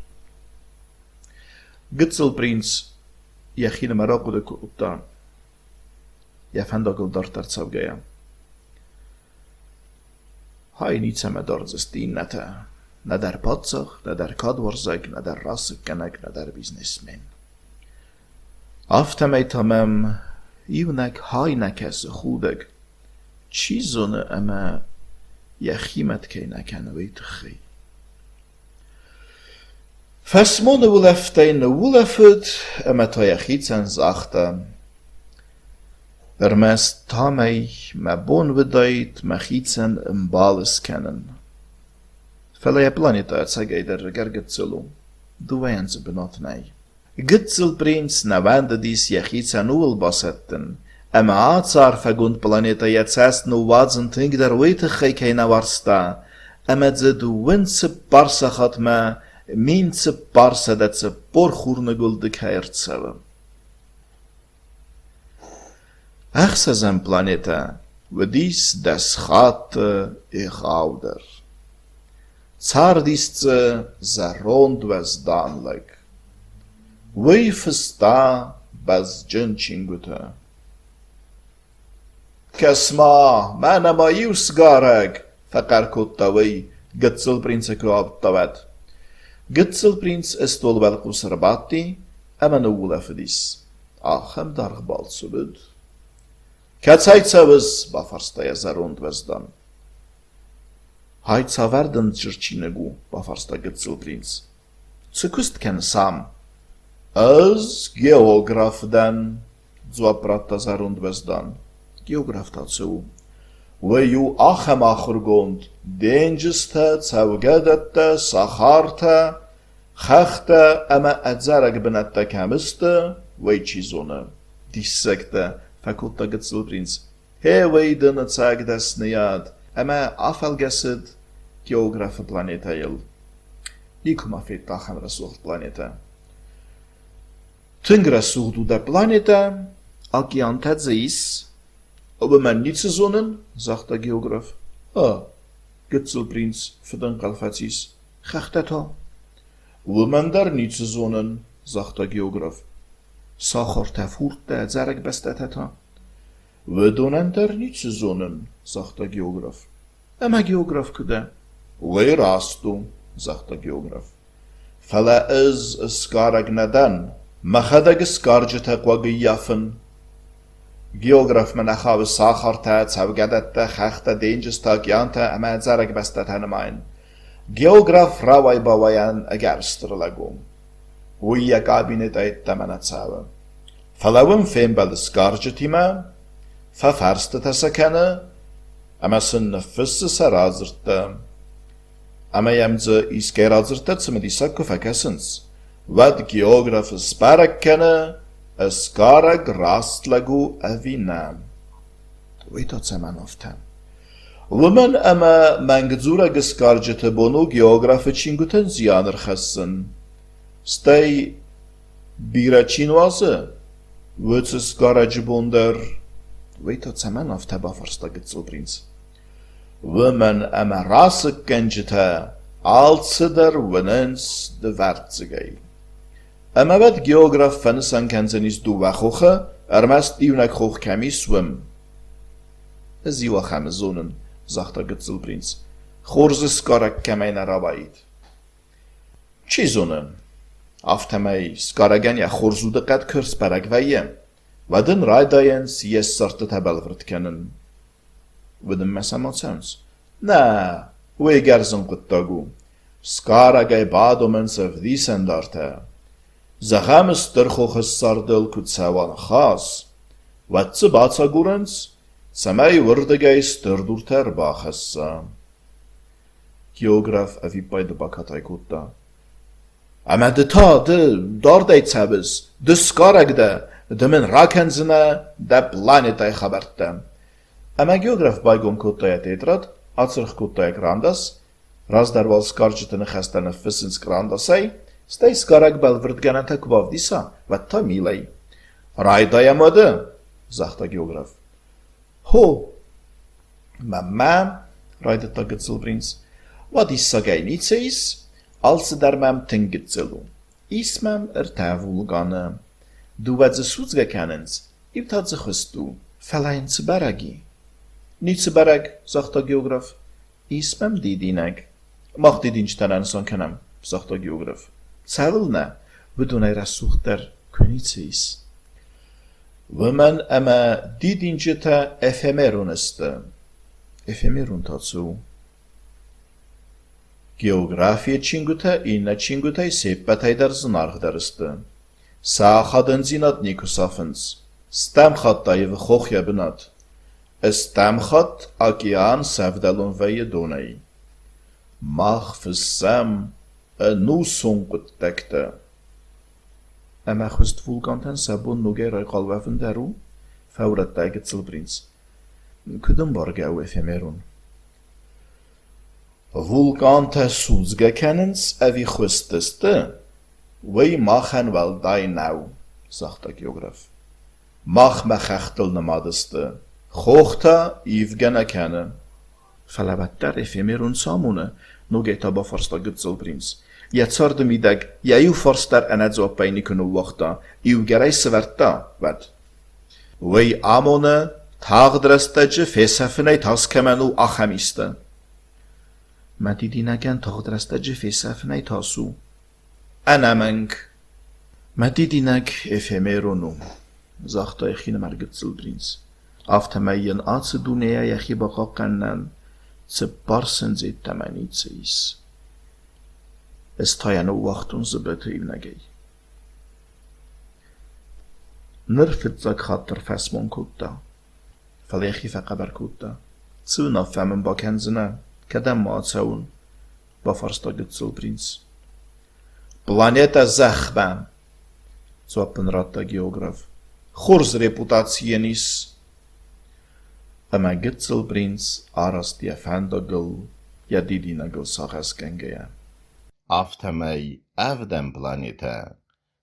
Gitzelprins, jechine marakude kutta. Fendagel dartar tsavgeja. Hai niets eme darzes dinnete. Na der patsach, na der kadwarzeg, na der rassekenek, na der businessmen. Aftemei tamem, iwnek hainekes goedeg, chizone eme jechimet keineken weitegi. Fesmone wuleftein wulefut, eme ta jechitsen zachte. Vermes tamei me bon wedait, me chitsen imbales kennen. Felle je planeta het zegeider gergetselu, duweens benot nei. Gitzelprins navanda dis yachica nuul basetten. Ama atsar fagund planeta yatsast nu wadzin ting der wete gekena warsta. Ama zedu winse barsa khatma minse barsa datse porkhurne gulde kaertsava. Achsazem planeta, wedis des gate ouder. Tsar disce za rond was danlijk. Wei festa baz djinchingute. Kesma, manama yusgarag, fakar kottawei, Gitzelprins kroabtavat. Gitzelprins istol wel kusarbati, ama nuula fedis. Achem dargbal subud. Katsaytsavız bafarstaya za rond was dan. Haytsa verden çirçinegu bafarsta Gitzelprins. Tsukust ken sam. Az geografden zwaprata za rond was dan. Geograf tatsu. Weju achem achurgond, dengiste, tsavgedette, sacharta, chachte, ama adzarag benette kamiste, wej chizone. Dissekte, fakulta Gitzelprins. He weiden tsag des neyad, ama afalgesid, geografe planeta yil. Nikuma fet achem rasucht planeta. Tingra suchdu der planeta, alkiantet zeis, aber man niet zonnen, zegt de geograf. Gitzelprins verdient alfatis. Gacht dat al? We man daar niet zonnen, zegt de geograf. Sachart voert de zerk bestet het. We doen daar niet zonnen, zegt de geograf. Maar geograf kude. We rastu, zegt de geograf. Fala is skarag nadan, machadag skarje taqwa giyafen. Geograf men achav sacharta, tsavgadette, chachte, dengesta, gianta, ama zarag bestet hanemein. Geograf rawai bawayan agarstrelagum. Uia kabinet eittamana tsawe. Falawum fembel skarjetima, fafarste tasakene, ama sun nefisse sarazerte. Ama jemze iskerazerte tsmedisakku fakessens. Wat geograf sparakene, Skarag rastlagu avina. Weet dat ze man often. Women ama mangzura geskarjete bonu geografe chinguten ziyaner khassen. Stay bira chinwaze. Wutse skarajbonder. Weet dat ze man often bafarsta Gitzelprins. Women ama rasik kenjete. Altsider winnens de wertzegei. Ama wat geograf van san kenzenis du wachoche, mest diunak hoch kemi swim. Ziwa chamezonen, zegt de Gitzelprins. Chorze skarak kemeina rabait. Chizonen? Aftemei skaragen ja chorzude qed kurs paragvaye. Wadin raidayen siyes sarte tabelvrt kenen. Wadin mesamatsens. Na, we gerzen kuttagu. Skaragay badomen sevdisen darte. Zaham sterchoch sardel kutsawan khas. Watse batsa gurens, samay wordegay sterdurter bachessa. Geograf avipay de bakatay kutta. Ama de ta de dardayt sabes, de skaragde, de men rakenzine, de planetay khabarte. Ama geograf baygom kuttayat etrat, atsrch kuttay grandas, razdarwal skarjetene khastane fissens grandasay, Stay skarag belvrt ganata kvavdisa, vatta milay. Raydayamadı, zegt de geograf. Ho, mamma, raydet de Gitzelprins. Wat is sagay niet zeis? Als dermem ten Gitzelu. Ismem tavulgane. Du wat ze soetsge kennens, ibt had ze gestu, felayn ze baragi. Niet ze barag, zegt de geograf. Ismem didineg. Mag didinçten enson kenem, zegt de geograf. Savulna, بدون رسوختر کنیتیس. و من اما دیدینجتا افمرون است. Ефемерун тацу. География чингута инна чингутай сеппатайдар знаргдарысты. Саахадын зинат никусафынс. Стамхаттайвы хохя бинат. Стамхат океан савдалун вайе донай. Мах фиссам ну сунгут текте. Ama khust vulkanten sabun nogera qalvafın daru, faurat da gitzel prins. Kudum borge au efemerun. Vulkante suzge kennens avi khusteste. Wij machen wel die nou, zegt de geograf. Mag me gechtel namadeste. Gochta ivgena kennen. فلبتر efemerun samune, nogeta ba farsta gitzel prins. Jetsar de middag, jaju farster enet zo pijni kunu wachten, iu gereise verta, wat. Wij amone, tagdrestece fesefene taskemenu achamiste. Ma didinagen tagdrestece fesefene tasu. Anamank. Ma didinag efemerunu, zegt de echine gitzel prins. Aftemeien aatse dunea jachi baka kennen, ze barsen ze temenitse is. استاينو وقتون زبطه نگی. نرفت زك خاطر فاسمون كوتا. فليخي فقبر كوتا. سونا فمن با كنزنا. كدام ما تسون. با فرستا گتسل برينس. Planeta زخبم. زوابن راتا geograf. خورز reputatieniس. اما گتسل برينس آراس دي فاندگل یا دیدی نگل ساخس گنگه. After mij avden planeta,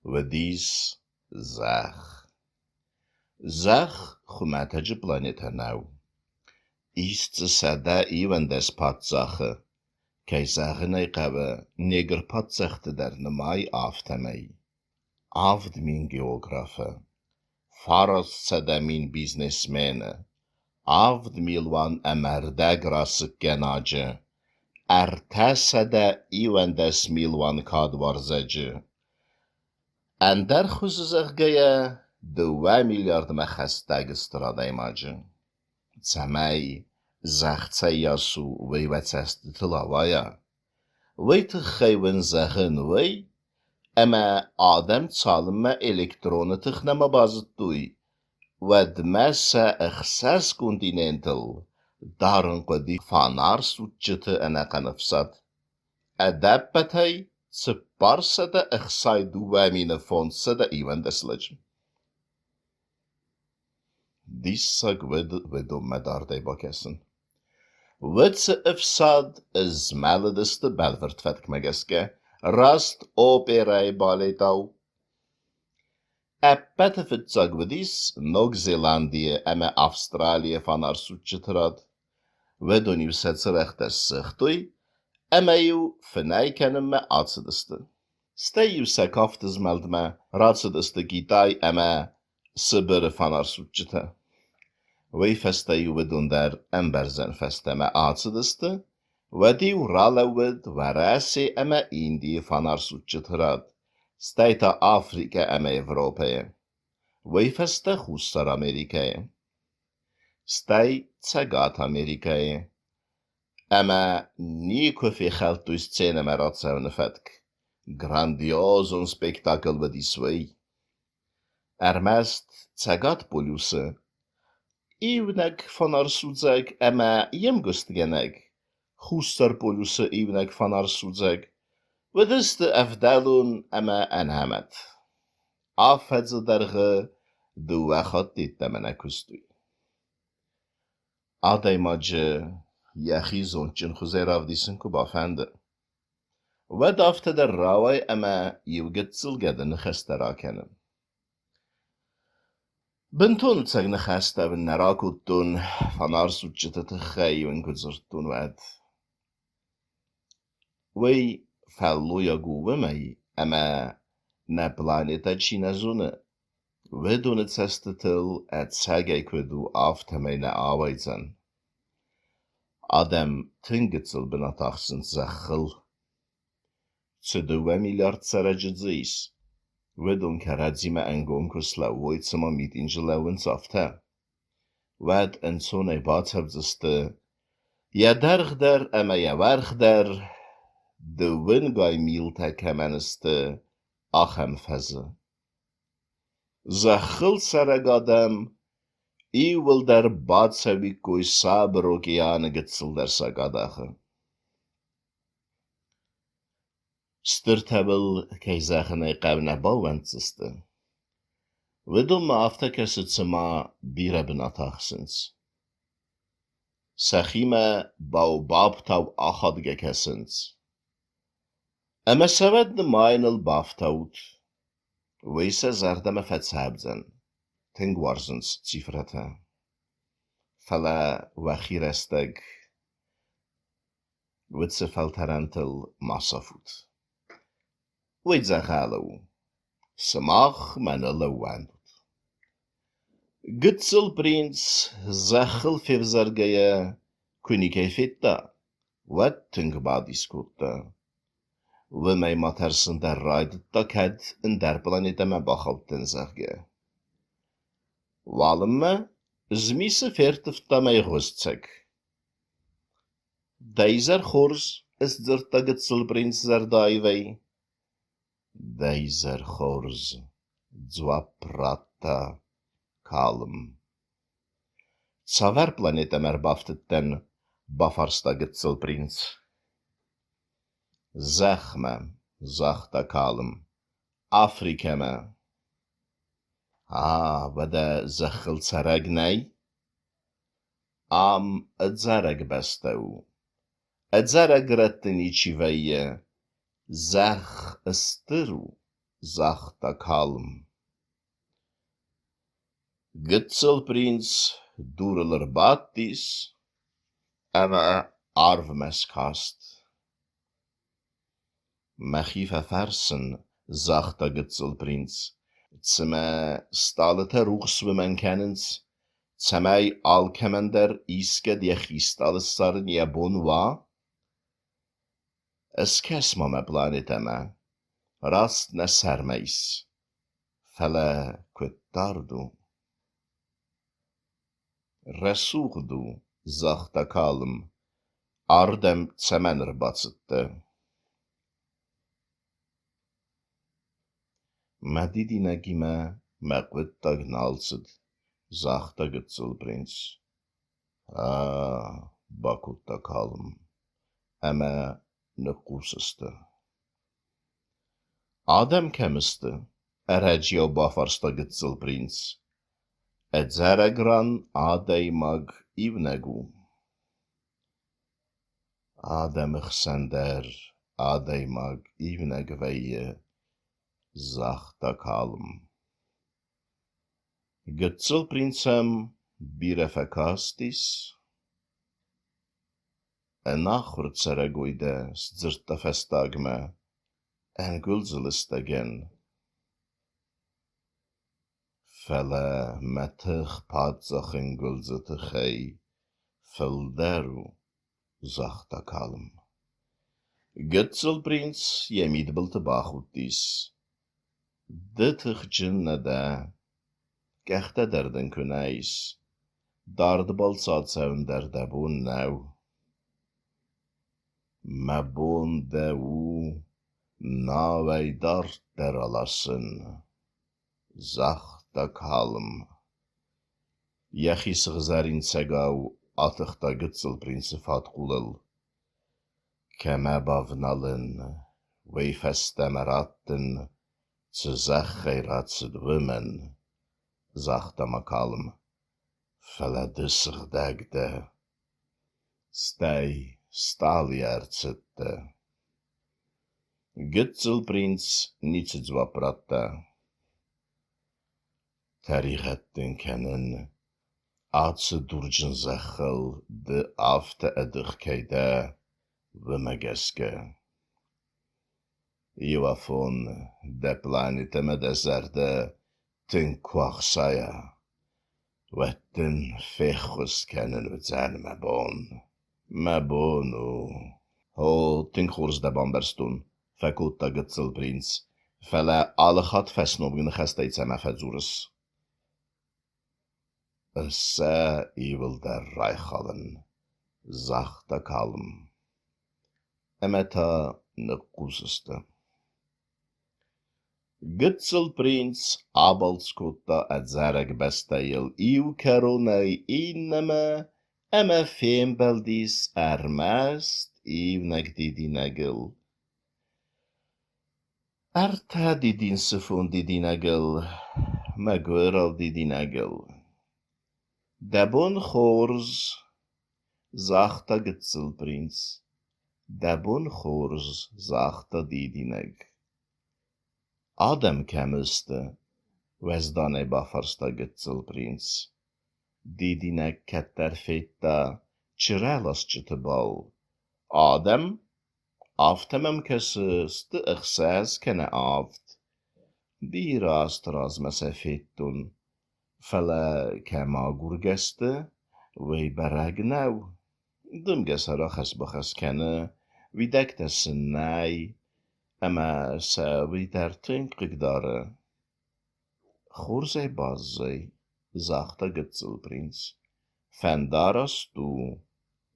wedis zag. Zag chumatage planeta nou. Ist sada even des patzache. Kei zagen kabe neger patzachte der namai after mij. Avd min geografe. Faros sada min businessmene. Avd milwan emerdag rasik genage. ارتسد ایوان دس میلوان کاد وارزجه. اندر خصوص گیا 2 میلیارد مخستگ استراده ماجه. تمای زخته یاسو وی وچست تلاوایا. وی تخیون زخن وی اما آدم تالما الکترون تخنما بازد دوی و دمسا اخساس کونتیننتل دارن قدی فانار سوچته انا قنفسات. ادبتای سپارسه ده اخسای دوامین فونسه ده ایوان دسلجم. دیساگ ودو مدارده با کسن. ودس افساد از مالدست بلورد فتک مگسکه راست اوپرای بالی داو. Eppet فتزاگ ودیس نوگ زیلاندیه اما استرالیه فانار سوچته راد. و دونیو ستسرخت سختوی اما یو فنای کنم ما آتسدسته. ستیو سکافتز ملد ما راتسدسته گیتای اما سبر فانار سوچته. وی فستیو بدون در امبرزن فسته ما آتسدسته و دیو رالود و راسی اما ایندی فانار سوچته راد. ستیتا آفریکا اما اوروپایه. وی فسته خوستر امریکایه. ستای تساقات امریکایه. اما نیکو فی خلطو سцена مرات سونه فتک. گراندیوزون سپکتاکل و دیسوی. ارمست تساقات بولوسه. ایونک فانار سوزگ اما یم گستگنگ. خوستر بولوسه ایونک فانار سوزگ. و دست افدالون اما انهمت. آفدز درغه دو وقت دید دمنه کستوی. آدای ماجه یخی زونچن خوزه راو دیسن که بافنده. و دافته در راوی اما یوگت زلگده نخسته را کنم. بنتون تساق نخسته بن نراکوتون فانار سوچته تخیون کزرتون ود. وی فالویا گوه می اما نپلانیتا چی نزونه. و دونت سستتل ات ساگه کدو آفتمه نه آویزن. آدم تنگتل بناتاخسن زخل. 2 میلیارد سرجت زیس. و دون کرادزیمه انگون کسلاوی تسما میت اینجلاون سافته. ود انسونه بات هبزسته. یا درخ در اما یا ورخ در. دوون گای میل تکمنسته. آخم فزه. زخل سرگادم. ایول در باد سوی کوی سابرو گیانه گتسل در ساگاداخه. Styrtebel keizachene qavna bauwentsiste. Widom aftekesitsema birebnatagsens. Sachime baobabtau achad gekessens. Ama saved mainel baftaut. Weise zardeme fetshabzen. Tingwarzens cifrete. Fala wachiresteg. Witse feltarantel massafut. Weidzachalu. Samach manele wandut. Gitsel prins zachel fivzargeye kunike fitta. Wat tungbadiskutta. We mij matersen der raid dat het in der planete me bachouten zerge. Walme zmise veertifta mij rustzek. Deze chors is der gitsel prins zerdaiwei. Deze chors zwa prata kalm. Tsaver planete mer bafteten bafarsta gitsel prins. Zeg me, zachte kalm, Afrika me. Wada zechel zareg nee? Am het zareg bestau. Het zareg retten ichiveye. Zeg estiru, zachte kalm. Gitsel prins, dureler batis, ama arvmeskast. Machifa versen, zachte gitselprins. Tseme stalete roegswimmen kennens. Tsemei alkemender iske die gistalessarn je bonwa. Es kesma me planeteme. Rast nesermeis. Fele quittardu. Resugdu, zachte kalm. Ardem tsemener batsette. Madidi negime meqwitta gnalsed, zachte gitselprins. Bakutta kalm, eme nekusiste. Adem kemiste, regio bafarsta gitselprins. Et zeregran adei mag ivnegu. Adem sender, adei mag ivnegweie. Zachte kalm. Gitselprinsem birefekastis. En nachwort zereguide stzirta festagme. En gulzelistegen. Felle metig padzachen gulzetegei. Felderu. Zachte kalm. Gitselprins jemidbel te bachutis. Dittig jinnada, kechte derden kunais, dardbal satsaun derdabun nou. Mabun deu, nawei dart deralassen, zachte kalm. Jechis gzarin segau, atachta gitselprinse fatkulel. Keme bavnallen, wei festemeratten, ze zeggerat ze dwimmen, zachte me kalm, felle dissig degde, stij staliertsitte. Gitselprins niets zwapratte, terigetten kennen, aatse durgen zechel, de afte edigkeide, wimmegeske. Iwafon, de planete me deserde, ten kwachsaya. Wetten fechus kennen we zijn mebon. Mebonu. Ten chors de bamberstun, fekutta gitselprins. Felle alle gat fesnobgen gesteits eme fedzures. Esse iwel der reichalen, zachte kalm. Emeta nekuseste. Gitselprins abalskutta et zereg besteil iu keronei inneme, eme fembeldis ermest iu negdidi negil. Arta didin sifun didinagel, magwirl didinagel. Dabon chorz, zachta gitzelprins. Dabon chorz, zachta didinag. Adem kemiste, wezdane bafarsta gitzelprins. Didinag ketter fetta, chirelas chitebal. Adem, aftemem kesist, ichsas kene aft. Die ras mesafettun, fella kema gurgeste, wei beragnau. Dum gesarachas bachas kenne, widektes nai, ama sa widar tinkrig dare. Chorze bazze, zachta gitzelprins, fandaras tu,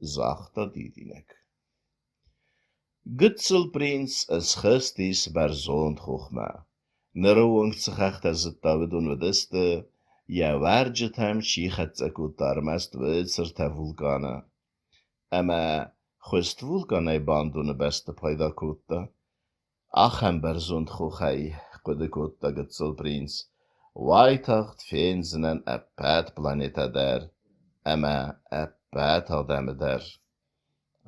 zachta didinek. Gitzelprins is Christis berzond chochma. Neroong tsechacht as het tavedun vedeste, ja warjetam shichat zakut darmast vedser ta vulkana. Ama chwist vulkana bandun beste payda kutta. Achem berzond chochai, kude kutta Gitzelprins. Waitacht fenzenen a pat planeta der, ama a pat adame der.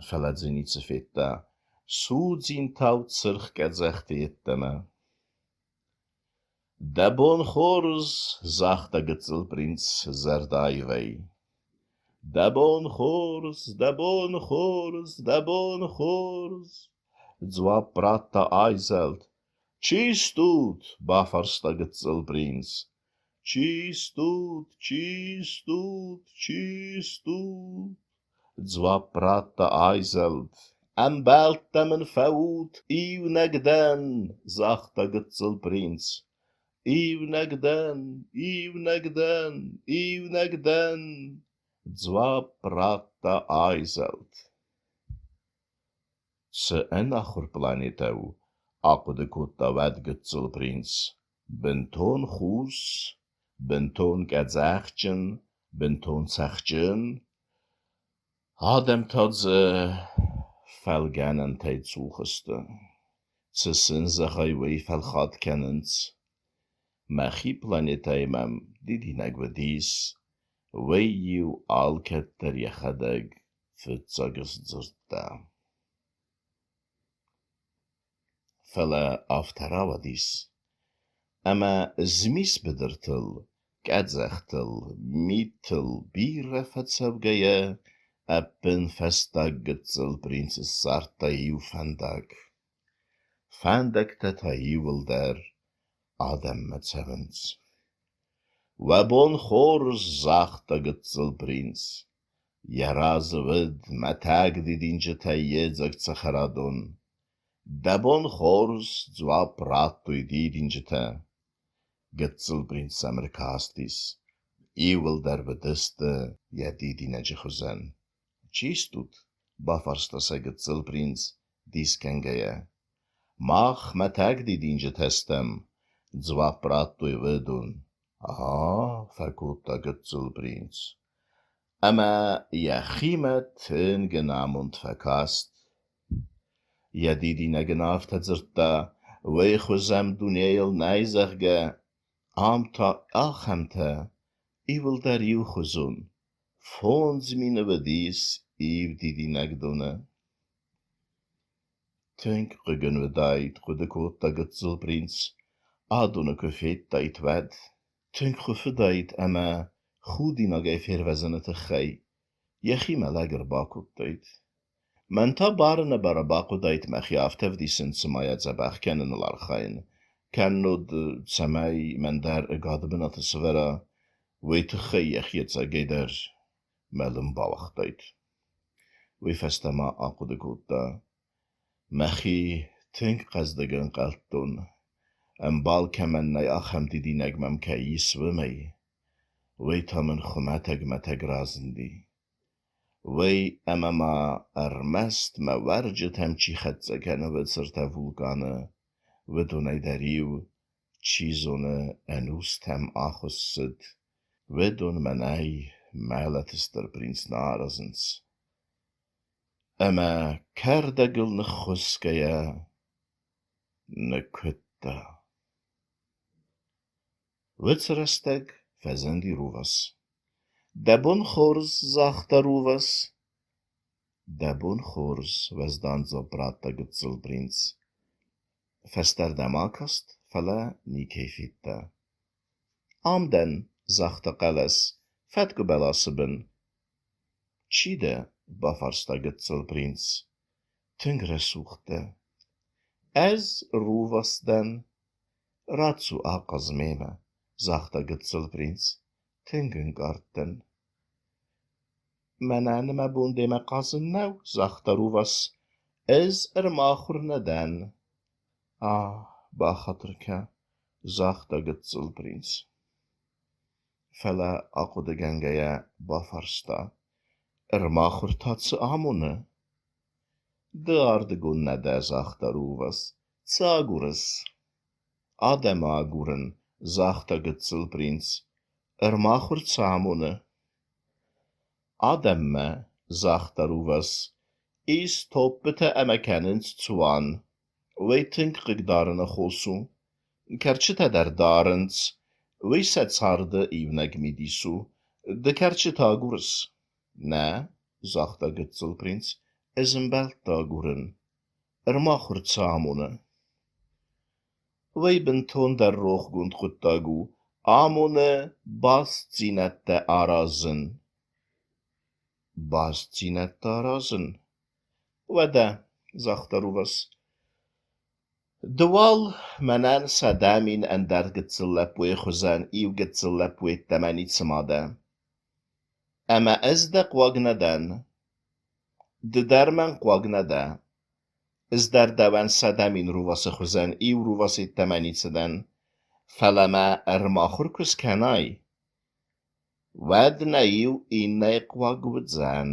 Faladzinitse fitta. Soedzin taut zirch gezechte jittema. Dabon chorz, zachta Gitzelprins, zerdaivei. Dabon chorz, dabon chorz, dabon chorz. Zwa prata aizelt. Čistut, bafarsta Gitzelprins. Čistut, čistut, čistut. Zwa prata aizelt. En beltemen faut, iw negden, zachta Gitzelprins. Iw negden, iw negden, iw negden. Zwa prata aizelt. Se enachur planetau, akude kutta wed Gitzelprins. Benton chus, benton gedzachtjen, benton zachtjen. Adem tadze felganen tijd zoegeste. Ze sinzachai wei felgat kennens. Machi planetai mem didinag wedis. Wei you alket der jechadeg futzages zurta. Felle aftarawadies. Ama zmis bedertel, gadzechtel, mietel, bire fatsabgaye, appen festdag Gitzelprins sarta iu fandag. Fandag tata iuwel der, adem met sevens. Wabon chorz zachta Gitzelprins. Jaraze wid matag didinjeta jedzak tsacharadon. Dabon chorz zwa pratui didinjeta. Gitzelprins samerkastis. Iuwel der bediste, ja didinage chuzen. Čistut, bafarsta se Gitzelprins, dis kengeje. Mach matag didinje testem, zwa pratui vedun. Aha, fakulta Gitzelprins. Ama jachimet ingenamund verkast. Ja didinage naftazerta, wei chuzem duneel neizerge, amta alchemte, iwel der iu chuzun. Fons mine vedis, iw didinag dune. Tink ruggen vedait, goede kota Gitzelprins, adune kufet dait wed. Tink rufedait, ama goedinag verwezene te gei, jechima leger bakut dait. Men ta barne barabakut dait mechiaftev die sinsemaya zabach kennen larchain, kennud tsamai men der gadbena te svera, weet te gei jechietza geder, melum bawach dait. We festama akude kota, mechi tink qazdegan qaltun, en bal kemen nay achem didinag mem kei swimei, we tamen chumatag matag razindi. We emama armest me warjet hem chichetze kenne witserta vulkane, widunay dariu, chizone en ust hem achussid, widun menay meletister prins narazens. Ema kerdegel ne chuskaya, ne kut da. Witsresteg vezendi Ruvas. Debun chors, zachte Ruvas. Debun chors, was dan zo prata gitzel prins. Fester demakast, fala nikefitta. Amden, zachte qalas, fatgu belasibin. Chide, bafarsta gitzel prins. Tungre suchte. Ez Ruvasden, ratsu aqaz meme, zachte gitzel prins. Tingen garten. Menane me bunde me qazın nou, zachte Ruvas. Ez machur neden. Ba khatırka, zachte gitzel prins. Fela akude gengeye bafarsta. Machur tatsı amune. De ardegun nede, zachte Ruvas. Tsagures. Adem aguren, zachte gitzel prins. Machur tsamune. Ademme, zachte Ruvas, is toppete emekennens tsuan. Weitink rigdarene chosu. Kerchite der darens. Weisets harde ivneg midisu. De kerchite agures. Ne, zachte gitzel prins, belt aguren. Machur tsamune. Weibenton der rochgund guttagu. Amune bas zinette arazen. Bas zinette arazen. Wede, zachte Ruvas. De wal menen sadamin en der gitzellepwe khuzan iw gitzellepwe temanit smade. Ama ezde qwagneden. De dermen qwagnede. Ez der dewen sadamin Ruvas khuzan iw Ruvas temanit seden. Felema machur kuskenay. Wed neiw inne qwagwdzan.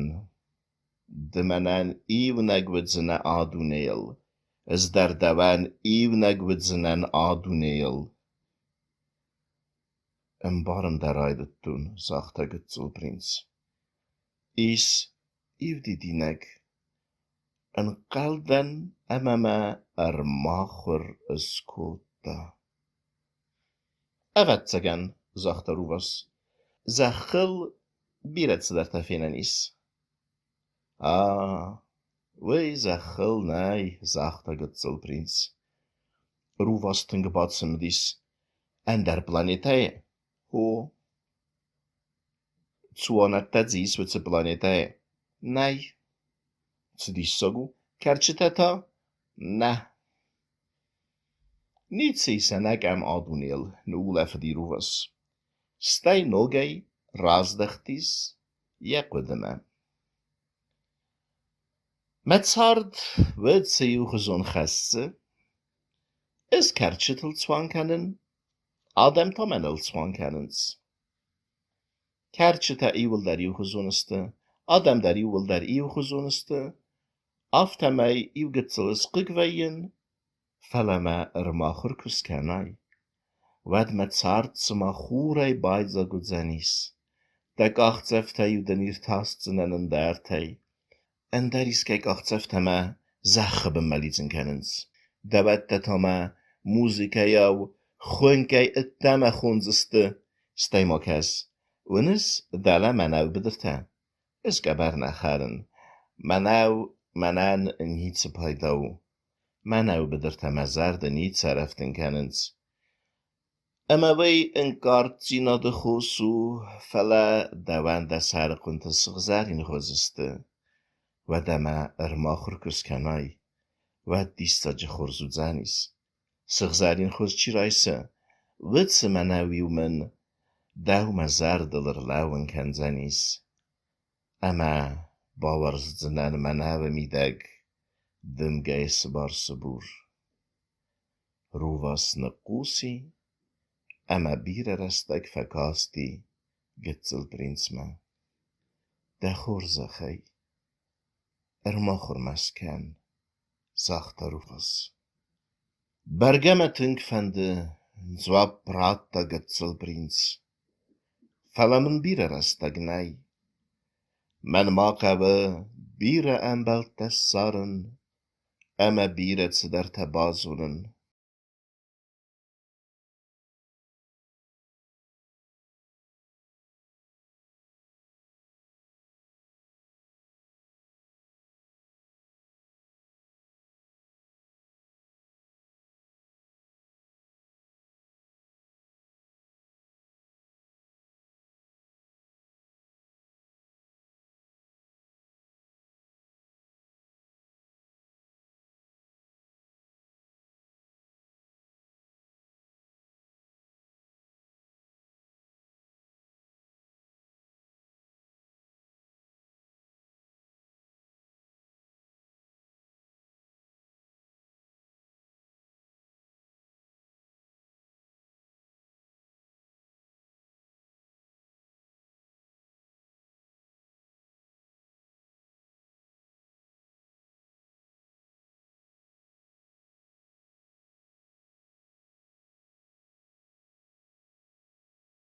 De menen iw negwdzne aduneel. Ez der dewen iw negwdznen aduneel. Baren der aidet toen, zachte gitzel prins. Is iw die dinek. Qalden ememe machur skota. Evet zeggen, zachte Ruvas. Zechil birets der tefenenis. Wei zechil nei, zachte gitzel prins. Ruvas tungebatsem dis. En der planetae. Ho. Tsuanet tedzis witse planetae. Nei. Tsidis sogu, kerchiteta? Ne. Niet senek aduneel, nuulef die Ruvas. Stay nogei, razdechtis, jekwedeme. Metshard, wed se ju gezon gesse, is kerchitel zwan kennen, adem tomenel zwan kennens. Kerchita iwel der ju gezoneste, adem der iwel der iw gezoneste, aftemei iw gitzelis qigweien, feleme machur kuskenai. Wed metshard sma churei baidza gudzenis. Dek achtzefte ju den irtastsen en dertei. En der is kijk achtzefte zache bemelitzen kennens. De wette muzike jou, chunkei teme chunzeste, steimokes. Unis dele menau bederte. Is geber nacharen. Menau menen in hitse paidau. Menau bederte zerde niet zereften kennens. Ama wei in kartzina de chosu, felle dewan des herkunte sigzarin chozeste. Wedeme machur kuskenai. Wed dista jechorzu zanis. Sigzarin choz chiraise. Witse menau men, dau zerdeler lauen ken zanis. Ama bawers zenen menau mideg, dim geis bar sabur. Ruvas nequsi, ama bire restek fekasti, gitzel prinsma. De chorzachei. Machur mesken, zachte Ruvas. Bergeme tinkfende, zwab prata gitzel prins. Felamen bire restek nei. Men makawe bire embelt des saren, ama bire der tebazunen.